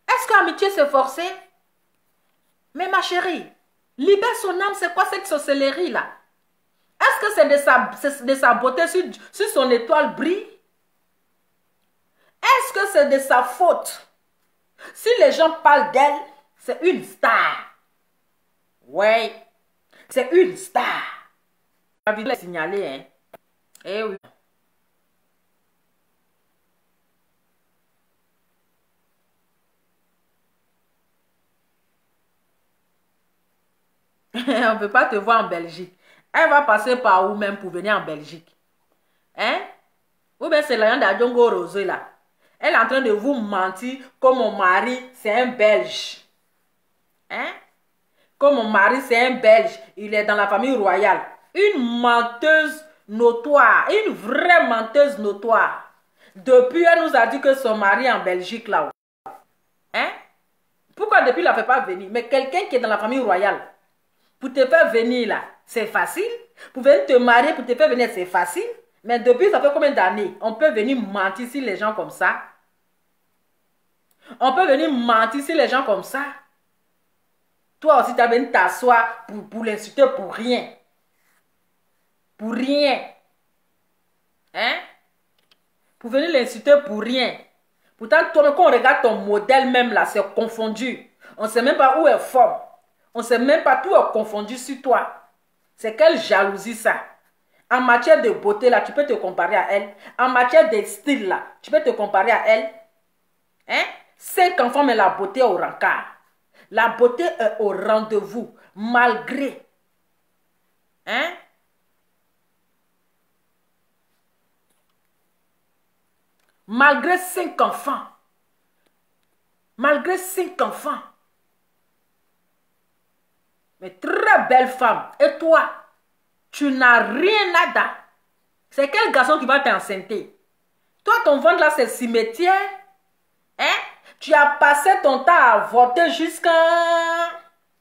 Speaker 1: Est-ce qu'amitié, c'est forcé? Mais ma chérie, libère son âme, c'est quoi cette sorcellerie là? Est-ce que c'est de sa beauté sur son étoile brille? Est-ce que c'est de sa faute Si les gens parlent d'elle, c'est une star. Ouais, c'est une star. La vidéo est signalée, hein. Eh oui. On ne peut pas te voir en Belgique. Elle va passer par où même pour venir en Belgique? Hein? Ou bien c'est la d'Adjongo Rosé là. Elle est en train de vous mentir que mon mari, c'est un Belge. Hein? Que mon mari, c'est un Belge. Il est dans la famille royale. Une menteuse notoire. Une vraie menteuse notoire. Depuis, elle nous a dit que son mari est en Belgique là. Hein? Pourquoi depuis, il ne la fait pas venir? Mais quelqu'un qui est dans la famille royale, pour te faire venir là, c'est facile. Pour venir te marier, pour te faire venir, c'est facile. Mais depuis, ça fait combien d'années? On peut venir mentir sur les gens comme ça. On peut venir mentir sur les gens comme ça. Toi aussi, tu as venu t'asseoir pour l'insulter pour rien. Pour rien. Hein? Pour venir l'insulter pour rien. Pourtant, toi, quand on regarde ton modèle même là, c'est confondu. On ne sait même pas où est forme. On ne sait même pas tout est confondu sur toi. C'est quelle jalousie ça? En matière de beauté là, tu peux te comparer à elle. En matière de style là, tu peux te comparer à elle. Hein? 5 enfants, mais la beauté est au rencard. La beauté est au rendez-vous, malgré. Hein? Malgré 5 enfants. Malgré 5 enfants. Mais très belle femme. Et toi, tu n'as rien nada. C'est quel garçon qui va t'enceinter? Toi, ton ventre là, c'est cimetière. Hein? Tu as passé ton temps à avorter jusqu'à...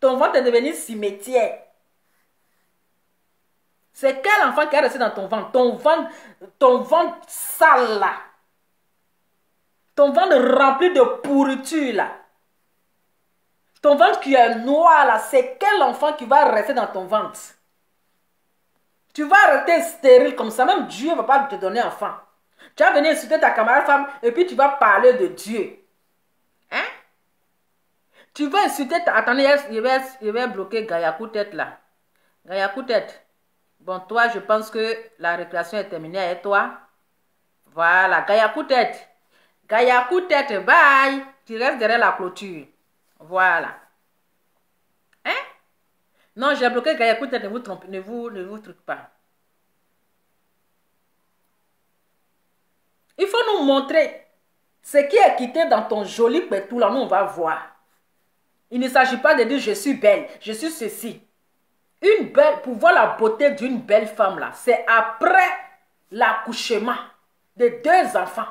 Speaker 1: Ton ventre est devenu cimetière. C'est quel enfant qui est resté dans ton ventre? Ton ventre sale là. Ton ventre rempli de pourriture là. Ton ventre qui est noir là. C'est quel enfant qui va rester dans ton ventre? Tu vas rester stérile comme ça. Même Dieu ne va pas te donner enfant. Tu vas venir insulter ta camarade femme et puis tu vas parler de Dieu. Hein? Tu vas insulter ta... Attendez, je vais bloquer Gayakou tête là. Gayakou tête. Bon, toi, je pense que la récréation est terminée. Et toi? Voilà, Gayakou tête. Gayakou tête, bye. Tu restes derrière la clôture. Voilà. Hein? Non, j'ai bloqué Gayakou tête, ne vous trompez, ne vous truquez pas. Il faut nous montrer ce qui est quitté dans ton joli pétou là, nous on va voir. Il ne s'agit pas de dire je suis belle, je suis ceci. Une belle, pour voir la beauté d'une belle femme là, c'est après l'accouchement de 2 enfants,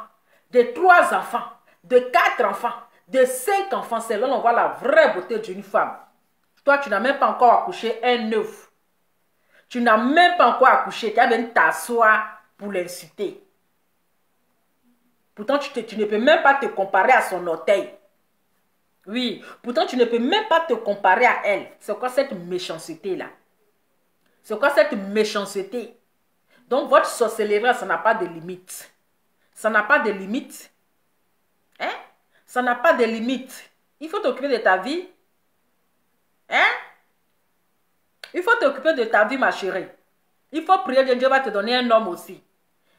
Speaker 1: de 3 enfants, de 4 enfants, de 5 enfants. C'est là qu'on voit la vraie beauté d'une femme. Toi, tu n'as même pas encore accouché un œuf. Tu n'as même pas encore accouché. Tu as même t'asseoir pour l'insulter. Pourtant, tu ne peux même pas te comparer à son orteil. Oui, pourtant, tu ne peux même pas te comparer à elle. C'est quoi cette méchanceté-là? C'est quoi cette méchanceté? Donc, votre sorcellerie, ça n'a pas de limite. Ça n'a pas de limite. Hein? Ça n'a pas de limite. Il faut t'occuper de ta vie. Hein? Il faut t'occuper de ta vie, ma chérie. Il faut prier que Dieu va te donner un homme aussi.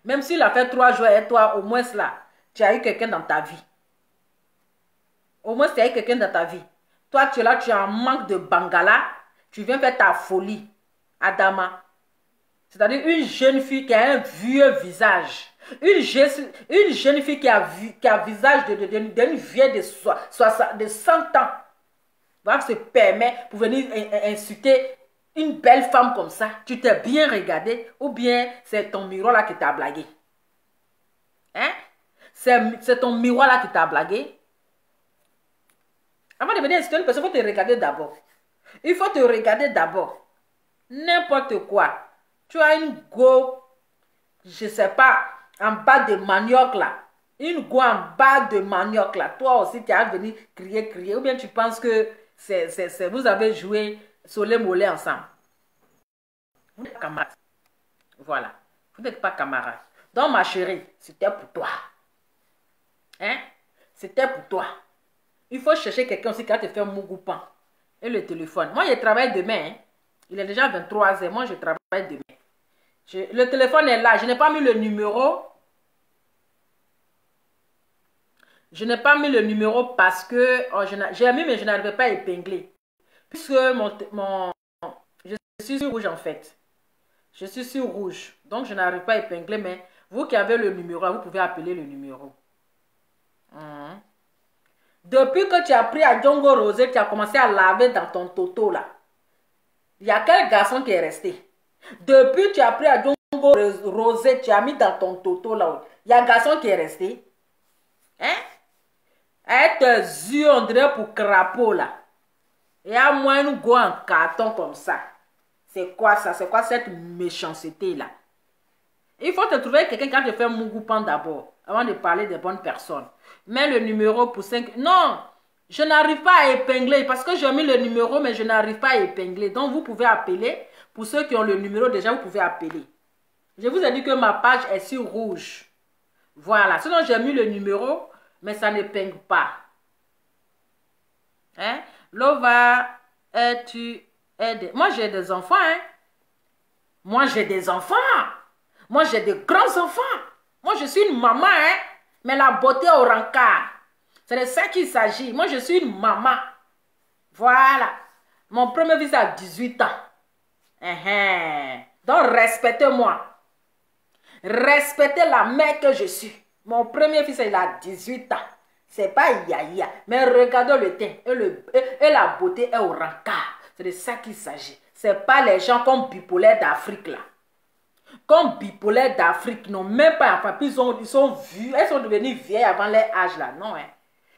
Speaker 1: Même s'il a fait 3 jours et toi, au moins là, tu as eu quelqu'un dans ta vie. Au moins, tu as eu quelqu'un dans ta vie. Toi, tu es là, tu as un manque de bangala. Tu viens faire ta folie. Adama. C'est-à-dire une jeune fille qui a un vieux visage. Une jeune fille qui a un visage d'une vieille de 100 ans. Va se permettre pour venir insulter une belle femme comme ça. Tu t'es bien regardé ou bien c'est ton miroir là qui t'a blagué. Hein? C'est ton miroir là qui t'a blagué. Avant de venir insulter une personne, il faut te regarder d'abord. Il faut te regarder d'abord. N'importe quoi. Tu as une go, je ne sais pas, en bas de manioc là. Une go en bas de manioc là. Toi aussi, tu as venu crier. Ou bien tu penses que vous avez joué Soleil Mollet ensemble. Vous n'êtes pas camarades. Voilà. Vous n'êtes pas camarades. Donc, ma chérie, c'était pour toi. Hein? C'était pour toi. Il faut chercher quelqu'un aussi qui va te faire Mougoupan. Et le téléphone. Moi, je travaille demain. Hein. Il est déjà 23 h. Moi, je travaille demain. Le téléphone est là. Je n'ai pas mis le numéro. Je n'ai pas mis le numéro parce que j'ai mis, mais je n'arrivais pas à épingler. Puisque je suis sur rouge en fait. Je suis sur rouge. Donc, je n'arrive pas à épingler. Mais vous qui avez le numéro, vous pouvez appeler le numéro. Depuis que tu as pris à Djongo Rosé, tu as commencé à laver dans ton toto là. Il y a quel garçon qui est resté? Depuis que tu as pris à Djongo Rosé, tu as mis dans ton toto là. Il y a un garçon qui est resté. Hein? Avec tes yeux, on dirait pour crapaud là. Et à moins nous go en carton comme ça. C'est quoi ça? C'est quoi cette méchanceté là? Il faut te trouver quelqu'un qui va te faire Mougoupan d'abord. Avant de parler des bonnes personnes. Mets le numéro pour 5... Non! Je n'arrive pas à épingler parce que j'ai mis le numéro, mais je n'arrive pas à épingler. Donc, vous pouvez appeler. Pour ceux qui ont le numéro, déjà, vous pouvez appeler. Je vous ai dit que ma page est sur rouge. Voilà. Sinon, j'ai mis le numéro, mais ça n'épingle pas. Hein? Lova, es-tu aidé? Moi, j'ai des enfants, hein? Moi, j'ai des enfants. Moi, j'ai de grands enfants. Moi, je suis une maman, hein? Mais la beauté au rencard. C'est de ça qu'il s'agit. Moi, je suis une maman. Voilà. Mon premier fils a 18 ans. Donc, respectez-moi. Respectez la mère que je suis. Mon premier fils, il a 18 ans. C'est pas yaya. Mais regardez le teint. Et la beauté est au rencard. C'est de ça qu'il s'agit. C'est pas les gens comme bipolaires d'Afrique, là. Comme bipolaires d'Afrique, non, même pas enfin, ils sont vus, elles sont devenues vieilles avant leur âge là, non, hein.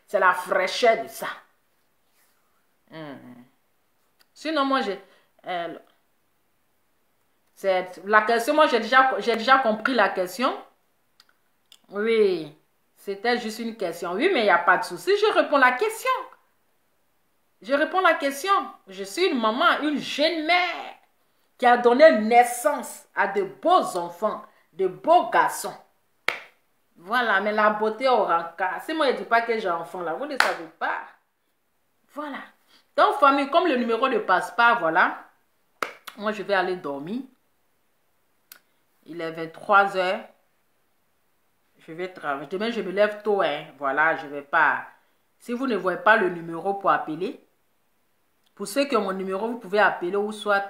Speaker 1: C'est la fraîcheur de ça. Sinon, moi, c'est la question, moi, j'ai déjà compris la question. Oui, c'était juste une question. Oui, mais il n'y a pas de souci, je réponds la question. Je réponds la question. Je suis une maman, une jeune mère qui a donné naissance à de beaux enfants, de beaux garçons. Voilà, mais la beauté au rencard. Si moi je ne dis pas que j'ai un enfant là, vous ne savez pas. Voilà. Donc, famille, comme le numéro ne passe pas, voilà. Moi, je vais aller dormir. Il est 23 h. Je vais travailler. Demain, je me lève tôt, hein. Voilà, je ne vais pas. Si vous ne voyez pas le numéro pour appeler, pour ceux qui ont mon numéro, vous pouvez appeler ou soit...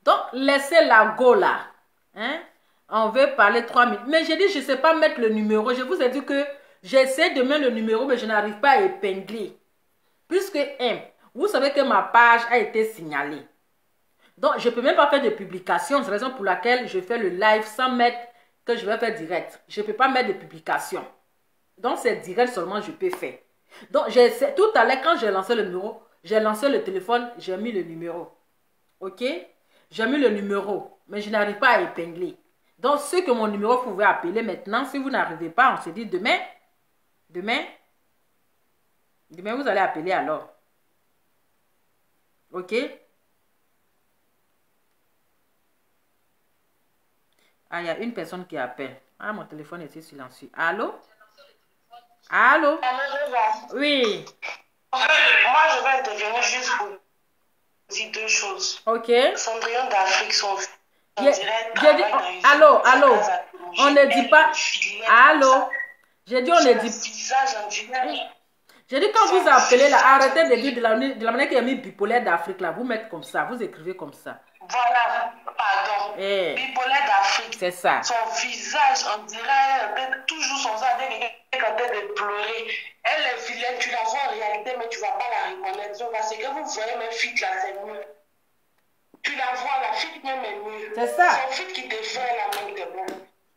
Speaker 1: Donc, laissez la go là. Hein? On veut parler 3 minutes. Mais j'ai dit, je ne sais pas mettre le numéro. Je vous ai dit que j'essaie de mettre le numéro, mais je n'arrive pas à épingler. Puisque, vous savez que ma page a été signalée. Donc, je ne peux même pas faire de publication. C'est la raison pour laquelle je fais le live sans mettre que je vais faire direct. Je ne peux pas mettre de publication. Donc, c'est direct seulement je peux faire. Donc, tout à l'heure, quand j'ai lancé le numéro, j'ai lancé le téléphone, j'ai mis le numéro. OK? J'ai mis le numéro, mais je n'arrive pas à épingler. Donc, ceux que mon numéro, vous pouvez appeler maintenant. Si vous n'arrivez pas, on se dit demain, vous allez appeler alors. OK? Ah, il y a une personne qui appelle. Ah, mon téléphone était silencieux. Allô? Allô? Oui.
Speaker 2: En fait, moi, je vais intervenir juste pour dire deux choses.
Speaker 1: OK.
Speaker 2: Cendrillon d'Afrique sont...
Speaker 1: Allô? On ne dit pas... Allô? J'ai dit on ne dit... J'ai dit quand vous appelez là, arrêtez de dire de la manière qu'il y a mis bipolaire d'Afrique là. Vous mettez comme ça, vous écrivez comme ça.
Speaker 2: Voilà, pardon. Bipolaire d'Afrique.
Speaker 1: C'est ça.
Speaker 2: Son visage, on dirait toujours son visage en train de pleurer. Elle est vilaine, tu la vois en réalité, mais tu ne vas pas la reconnaître. Donc, parce que vous voyez mes filles là, c'est mieux. Tu la vois, la fille même est mieux.
Speaker 1: C'est ça.
Speaker 2: Son fille qui te fait la main de bon.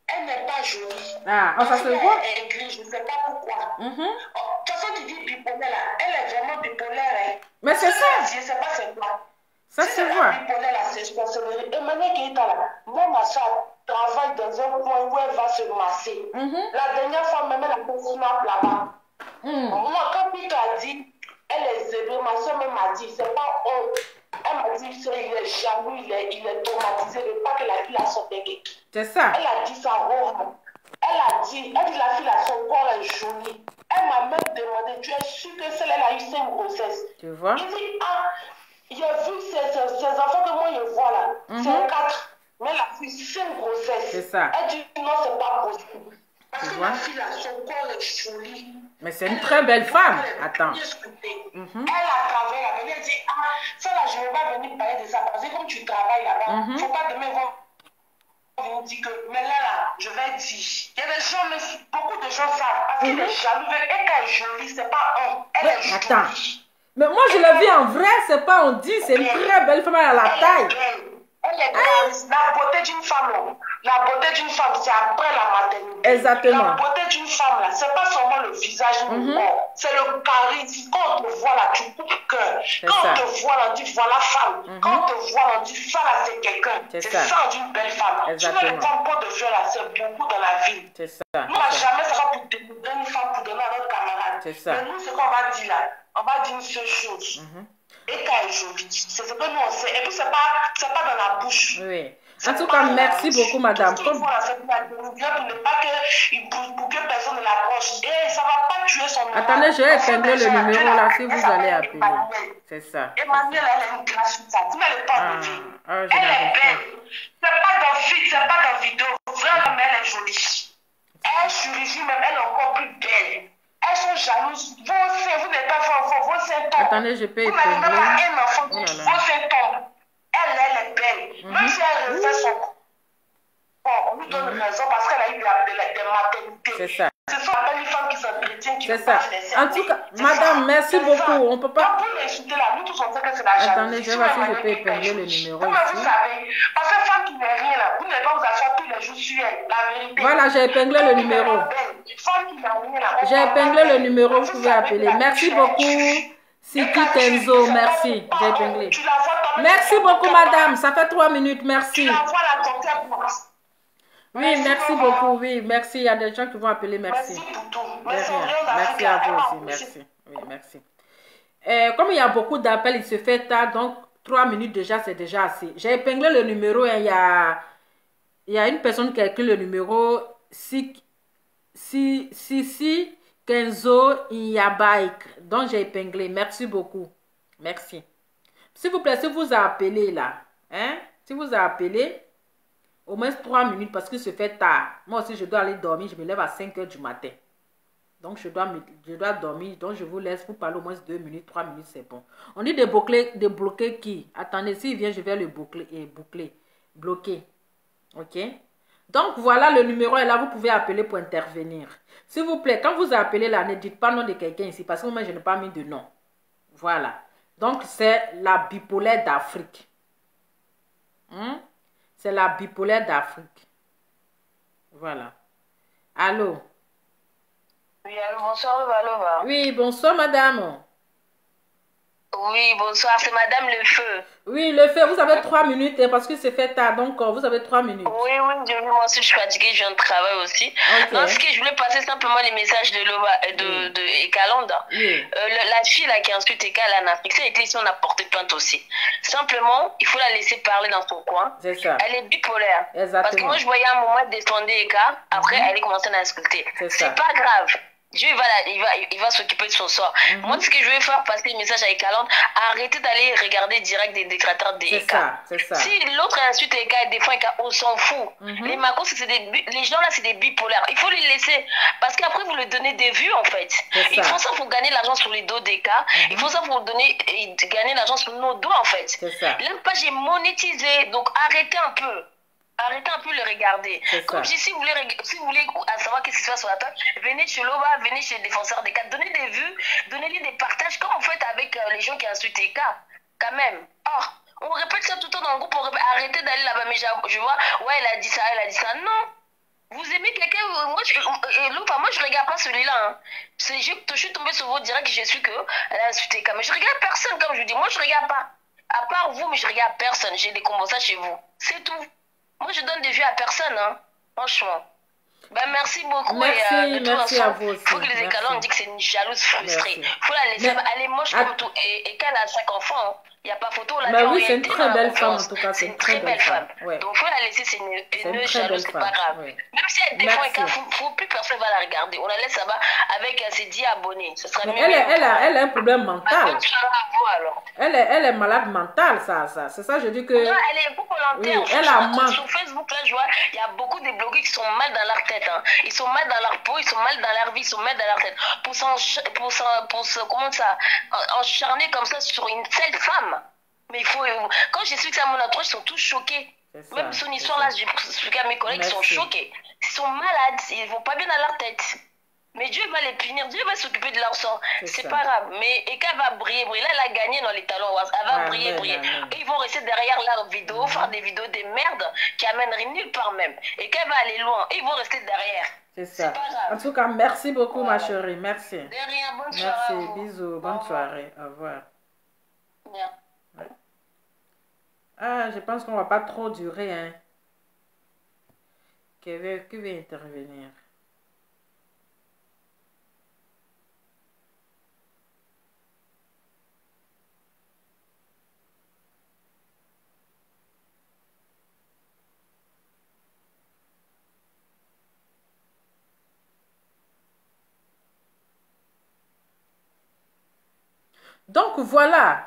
Speaker 2: Elle n'est pas jolie.
Speaker 1: Ah, ça se voit.
Speaker 2: Elle est grise, je ne sais pas pourquoi. De toute façon, tu dis bipolaire là, elle est vraiment bipolaire. Hein.
Speaker 1: Mais c'est ça.
Speaker 2: Je ne sais pas c'est quoi.
Speaker 1: Ça se voit.
Speaker 2: Bipolaire là, c'est sorcellerie. Et maintenant qu'elle est là, moi, ma soeur travaille dans un coin où elle va se masser. La dernière fois, même elle a fait une snap là-bas. Moi, quand Pito a dit, elle est zébrée, ma soeur même m'a dit, c'est pas honte. Elle m'a dit, il est jaloux, il est traumatisé de pas que la fille a sorti.
Speaker 1: C'est ça.
Speaker 2: Elle a dit ça, elle Elle dit la fille, là, son corps est joli. Elle m'a même demandé, tu es sûre que celle elle a eu 5 grossesses?
Speaker 1: Tu vois?
Speaker 2: Il dit, ah, j'ai vu ces enfants que moi je vois là, c'est 4. Mais la fille, 5 grossesses.
Speaker 1: C'est ça.
Speaker 2: Elle dit, non, c'est pas possible. Parce que la fille, là, son corps est joli.
Speaker 1: Mais c'est une très belle femme. Attends.
Speaker 2: Elle a travaillé là-bas. Elle dit, ah, ça là, je ne vais pas venir parler de ça. Parce que comme tu travailles là-bas, il ne faut pas demain voir. On dit que, mais là, je vais dire. Il y a des gens, mais beaucoup de gens savent. Parce qu'elle est jalouse. Et qu'elle est jolie, c'est pas un. Elle est jolie.
Speaker 1: Attends. Mais moi, je l'ai vue en vrai, c'est pas on dit. C'est une très belle femme à la taille.
Speaker 2: Elle est belle. La beauté d'une femme, la beauté d'une femme, c'est après la maternité.
Speaker 1: Exactement.
Speaker 2: La beauté d'une femme, là, c'est pas seulement le visage, c'est le charisme. Quand on te voit là, tu coupes le cœur. Quand on te voit là, on dit voilà femme. Quand on te voit là, on dit ça là, c'est quelqu'un. C'est ça d'une belle femme.
Speaker 1: Exactement.
Speaker 2: Tu ne prends pas de fleurs là, c'est beaucoup dans la vie.
Speaker 1: C'est ça.
Speaker 2: Moi, jamais ça va pour dénigrer une femme pour donner à notre camarade.
Speaker 1: C'est ça.
Speaker 2: Mais nous, ce qu'on va dire là, on va dire une seule chose. Et qu'elle est jolie. C'est ce que nous on sait. Et puis, c'est pas dans la bouche.
Speaker 1: Oui. En tout cas, merci beaucoup, madame.
Speaker 2: Tout ce qu'il faut, c'est pour la dénigrer, pour ne pas que personne ne l'approche. Et ça ne va pas tuer son nom.
Speaker 1: Attendez, je vais épingler le numéro là si vous allez appeler. C'est ça.
Speaker 2: Emmanuel, elle a une grâce sur ça. Vous n'allez pas le dire.
Speaker 1: Elle
Speaker 2: est belle. C'est pas dans film, c'est pas dans vidéo. Vraiment, elle est jolie. Elle chirurgie même, elle est encore plus belle. Elles sont jalouses. Vous n'êtes pas fait vos symptômes.
Speaker 1: Attendez, je peux
Speaker 2: épingler. Vous n'avez même pas un enfant.
Speaker 1: Oh là là.
Speaker 2: Vos symptômes. Elle est belle. Même si elle refait son corps, on lui donne raison parce qu'elle a eu des maternités.
Speaker 1: C'est ça.
Speaker 2: Ce sont pas les femmes qui s'entretiennent, qui
Speaker 1: C'est ça. En tout cas, madame, merci beaucoup. On peut pas.
Speaker 2: Vous l'insultez là, nous tous on sait que c'est la jalousie.
Speaker 1: Attendez, je vais voir si je peux épingler le numéro
Speaker 2: vous
Speaker 1: ici.
Speaker 2: savez, parce que femme qui n'est rien là, vous n'allez pas vous asseoir tous les jours sur elle. La vérité.
Speaker 1: Voilà, j'ai épinglé le numéro. J'ai épinglé le numéro, vous pouvez appeler. Merci beaucoup. Siki Kenzo, merci. J'ai épinglé. Merci beaucoup, madame. Ça fait 3 minutes, merci. Oui, merci beaucoup. Oui, merci. Il y a des gens qui vont appeler, merci.
Speaker 2: Merci pour tout.
Speaker 1: Merci à vous aussi, merci. Oui, merci. Comme il y a beaucoup d'appels, il se fait tard, donc 3 minutes déjà, c'est déjà assez. J'ai épinglé le numéro, il y a une personne qui a écrit le numéro Sisi Kenzo Inyabaik. Donc j'ai épinglé. Merci beaucoup. Merci. S'il vous plaît, si vous appelez là, si vous appelez, au moins 3 minutes parce que se fait tard. Moi aussi, je dois aller dormir. Je me lève à 5 h du matin. Donc, je dois dormir. Donc, je vous laisse. Vous parler au moins 2 minutes, 3 minutes, c'est bon. On dit de bloquer qui? Attendez, s'il vient, je vais le bloquer. OK? Donc, voilà, le numéro est là. Vous pouvez appeler pour intervenir. S'il vous plaît, quand vous appelez là, ne dites pas le nom de quelqu'un ici parce que moi, je n'ai pas mis de nom. Voilà. Donc, c'est la bipolaire d'Afrique. C'est la bipolaire d'Afrique. Voilà. Allô?
Speaker 3: Oui, allô, bonsoir, Valova.
Speaker 1: Oui, bonsoir, madame.
Speaker 3: Oui, bonsoir, c'est Madame Le Feu.
Speaker 1: Oui, Le Feu, vous avez 3 minutes parce que c'est fait tard, donc vous avez 3 minutes.
Speaker 3: Oui, moi aussi je suis fatiguée, je viens de travail aussi.
Speaker 1: Okay.
Speaker 3: Non, ce que je voulais passer simplement les messages de Ekalanda.
Speaker 1: Oui.
Speaker 3: La fille là qui a inscrit Eka en Afrique, c'est ici on a porté plainte aussi. Simplement, il faut la laisser parler dans son coin.
Speaker 1: C'est ça.
Speaker 3: Elle est bipolaire.
Speaker 1: Exactement.
Speaker 3: Parce que moi je voyais à un moment descendre Eka, après elle est commencée à insulter. C'est pas grave. Dieu il va s'occuper de son sort. Moi, ce que je vais faire passer le message à Ekalande, arrêtez d'aller regarder direct des déclarateurs d'Eka.
Speaker 1: C'est ça.
Speaker 3: Si l'autre insulte Eka et défend Eka, on s'en fout. Les Macos, les gens là, c'est des bipolaires. Il faut les laisser. Parce qu'après, vous leur donnez des vues, en fait. Ils font ça pour gagner l'argent sur les dos d'Eka. Ils font ça pour gagner l'argent sur nos dos, en fait. Leur page est monétisée. Donc, arrêtez un peu. Arrêtez un peu de le regarder. Comme je dis, si vous voulez savoir qu'est-ce qui se passe sur la table, venez chez Loba, venez chez les défenseurs des cas, donnez des vues, donnez-les des partages, comme on fait avec les gens qui insultent les cas. Quand même. Oh, on répète ça tout le temps dans le groupe, arrêtez d'aller là-bas, mais je vois, ouais, elle a dit ça, non. Vous aimez quelqu'un, moi je regarde pas celui-là. Je suis tombée sur votre direct, je suis que elle a insulté les cas, mais je regarde personne, comme je vous dis, moi je regarde pas. À part vous, mais je regarde personne, j'ai des conversations chez vous. C'est tout. Moi, je donne des vues à personne, franchement. Ben, merci beaucoup.
Speaker 1: Merci à vous aussi.
Speaker 3: Il faut que les Écalants disent que c'est une jalouse frustrée. Il faut la laisser. Elle est moche comme tout. Et qu'elle a 5 enfants. Il n'y a pas photo, on l'a
Speaker 1: Mais
Speaker 3: vu en
Speaker 1: oui, c'est une
Speaker 3: réalité
Speaker 1: très
Speaker 3: dans
Speaker 1: belle
Speaker 3: la
Speaker 1: femme en
Speaker 3: confiance.
Speaker 1: tout cas.
Speaker 3: C'est une très belle femme.
Speaker 1: Ouais.
Speaker 3: Donc, il faut la laisser, c'est une
Speaker 1: très
Speaker 3: jalouse,
Speaker 1: belle
Speaker 3: c'est
Speaker 1: femme.
Speaker 3: pas grave.
Speaker 1: Oui.
Speaker 3: Même si elle défend un cas, plus personne va la regarder. On la laisse là-bas avec ses 10 abonnés. Ce sera mieux.
Speaker 1: Elle a un problème mental.
Speaker 3: Alors.
Speaker 1: Elle est malade mentale, ça. C'est ça, je dis que...
Speaker 3: Non, elle est beaucoup volontaire.
Speaker 1: Oui, elle a
Speaker 3: sur Facebook, là, je vois, il y a beaucoup de blogueurs qui sont mal dans leur tête. Hein. Ils sont mal dans leur peau, ils sont mal dans leur vie, ils sont mal dans leur tête. Comment ça, encharner comme ça sur une seule femme. Mais il faut... Quand j'explique ça à mon entourage, ils sont tous choqués. Ça, même son histoire là, j'ai expliqué à mes collègues, ils sont choqués. Ils sont malades, ils ne vont pas bien dans leur tête. Mais Dieu va les punir, Dieu va s'occuper de leur sang. C'est pas grave. Mais Eka va briller. Là, elle a gagné dans les talons. Elle va briller. Et ils vont rester derrière leurs vidéos, faire des vidéos des merdes qui amèneraient nulle part même. Eka va aller loin. Et ils vont rester derrière.
Speaker 1: C'est ça. Pas grave. En tout cas, merci beaucoup, ma chérie. Merci.
Speaker 3: De rien, bonne soirée.
Speaker 1: Merci, bisous. Bonne soirée. Au revoir.
Speaker 3: Bien.
Speaker 1: Ouais. Ah, je pense qu'on va pas trop durer. Hein. Qui veut intervenir? Donc, voilà.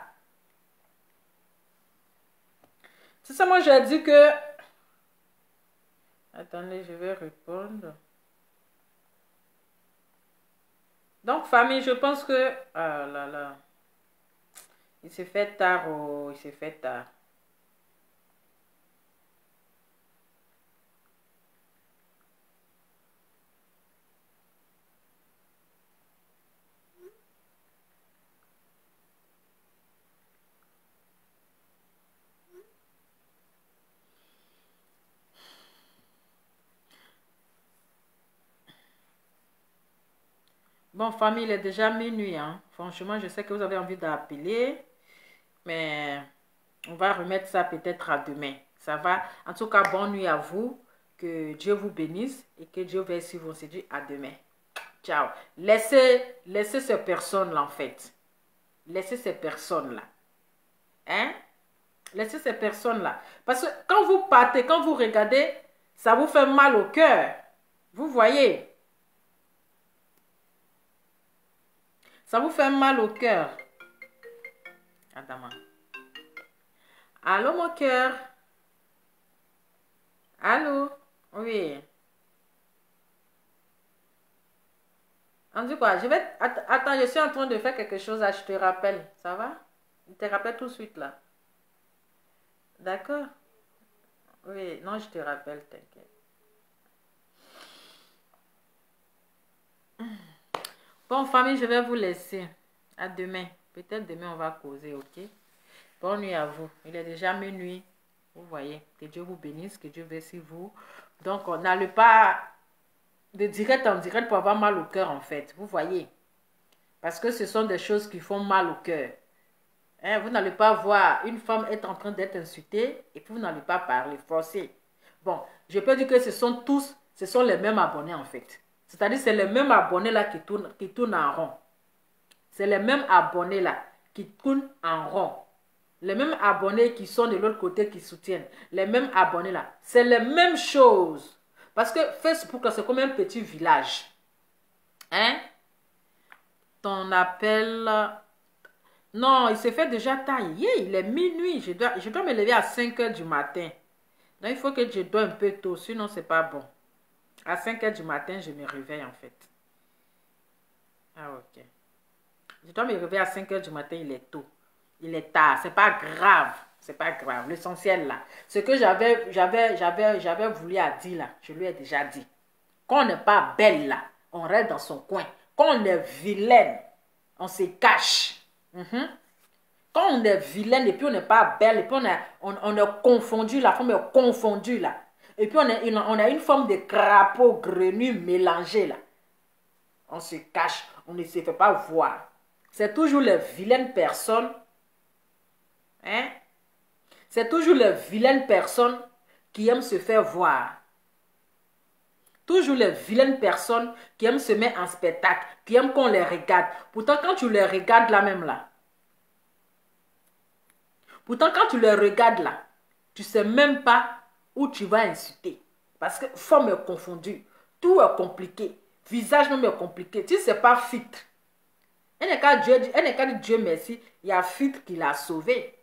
Speaker 1: C'est ça, moi, j'ai dit que... Attendez, je vais répondre. Donc, famille, je pense que... Ah là là. Il s'est fait tard. Oh, il s'est fait tard. Bon, famille, il est déjà minuit. Hein. Franchement, je sais que vous avez envie d'appeler. Mais on va remettre ça peut-être à demain. Ça va. En tout cas, bonne nuit à vous. Que Dieu vous bénisse. Et que Dieu veille vous. On se dit à demain. Ciao. Laissez ces personnes-là, en fait. Laissez ces personnes-là. Hein? Laissez ces personnes-là. Parce que quand vous partez, quand vous regardez, ça vous fait mal au cœur. Vous voyez? Ça vous fait mal au cœur. Adama. Allô, mon cœur? Allô? Oui. On dit quoi? Je vais... Attends, je suis en train de faire quelque chose. Là, je te rappelle. Ça va? Je te rappelle tout de suite, là. D'accord? Oui. Non, je te rappelle, t'inquiète. Bon, famille, je vais vous laisser. À demain. Peut-être demain, on va causer, ok? Bonne nuit à vous. Il est déjà minuit. Vous voyez. Que Dieu vous bénisse. Que Dieu veille sur vous. Donc, on n'allait pas de direct en direct pour avoir mal au cœur, en fait. Vous voyez. Parce que ce sont des choses qui font mal au cœur. Hein? Vous n'allez pas voir une femme être en train d'être insultée et puis vous n'allez pas parler, forcer. Bon, je peux dire que ce sont les mêmes abonnés, en fait. C'est-à-dire c'est les mêmes abonnés là qui tournent en rond. C'est les mêmes abonnés là qui tournent en rond. Les mêmes abonnés qui sont de l'autre côté qui soutiennent. Les mêmes abonnés là. C'est les mêmes choses. Parce que Facebook là, c'est comme un petit village. Hein? Ton appel... Non, il s'est fait déjà tard. Il est minuit. Je dois me lever à 5 h du matin. Donc il faut que je dors un peu tôt. Sinon, c'est pas bon. À 5 h du matin, je me réveille en fait. Ah, ok. Je dois me réveiller à 5 h du matin, il est tôt. Il est tard. C'est pas grave. C'est pas grave. L'essentiel là. Ce que j'avais voulu dire là, je lui ai déjà dit. Quand on n'est pas belle là, on reste dans son coin. Quand on est vilaine, on se cache. Quand on est vilaine et puis on n'est pas belle, et puis on est confondu, la femme est confondue là. Et puis on a une forme de crapaud grenu mélangé là. On se cache, on ne se fait pas voir. C'est toujours les vilaines personnes. Hein? C'est toujours les vilaines personnes qui aiment se faire voir. Toujours les vilaines personnes qui aiment se mettre en spectacle, qui aiment qu'on les regarde. Pourtant, quand tu les regardes là même là, Pourtant, quand tu les regardes là, tu ne sais même pas où tu vas insulter. Parce que forme est confondue. Tout est compliqué. Visage même est compliqué. Tu ne sais pas filtre. Elle n'est qu'à dire Dieu merci, il y a filtre qui l'a sauvé.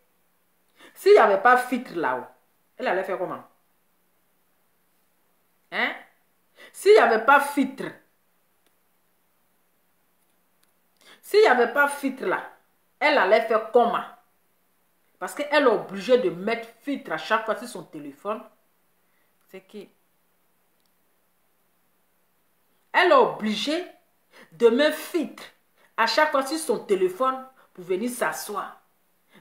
Speaker 1: S'il n'y avait pas filtre là-haut, elle allait faire comment? Hein? S'il n'y avait pas filtre, là, elle allait faire comment? Parce qu'elle est obligée de mettre filtre à chaque fois sur son téléphone. C'est qui? Elle est obligée de mettre filtre à chaque fois sur son téléphone pour venir s'asseoir.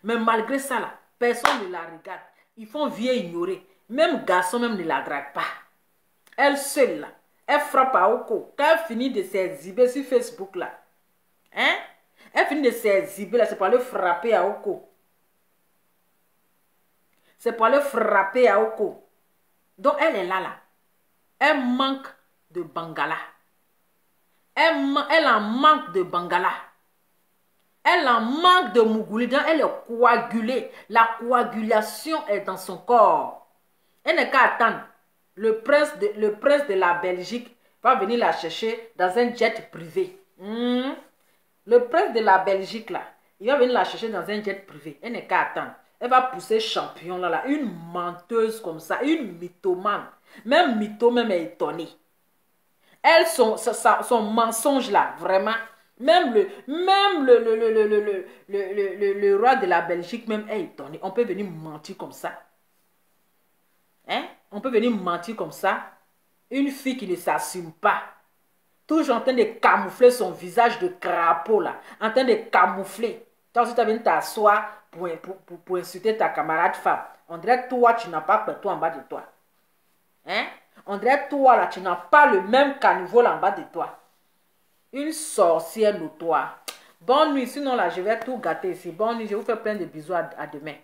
Speaker 1: Mais malgré ça, là, personne ne la regarde. Ils font vieux ignorer. Même garçon même ne la drague pas. Elle seule, là, elle frappe à Oko. Quand elle finit de s'exhiber sur Facebook, là, hein? Elle finit de s'exhiber, là, c'est pour aller frapper à Oko. C'est pour aller frapper à Oko. Donc, elle est là, là. Elle manque de Bangala. Elle en manque de Bangala. Elle en manque de Mougouli. Donc, elle est coagulée. La coagulation est dans son corps. Elle n'est qu'à attendre. Le prince de la Belgique va venir la chercher dans un jet privé. Le prince de la Belgique, là, il va venir la chercher dans un jet privé. Elle n'est qu'à attendre. Elle va pousser champion là, une menteuse comme ça, une mythomane. Même mytho même est étonnée. Elle, son mensonge là, vraiment, même le roi de la Belgique même est étonné. On peut venir mentir comme ça. Hein? On peut venir mentir comme ça. Une fille qui ne s'assume pas. Toujours en train de camoufler son visage de crapaud là. En train de camoufler. Toi aussi tu viens t'asseoir pour insulter ta camarade femme. On dirait que toi tu n'as pas peur en bas de toi. Hein? On dirait toi là, tu n'as pas le même caniveau là en bas de toi. Une sorcière notoire. Bonne nuit, sinon là, je vais tout gâter ici. Bonne nuit, je vous fais plein de bisous à demain.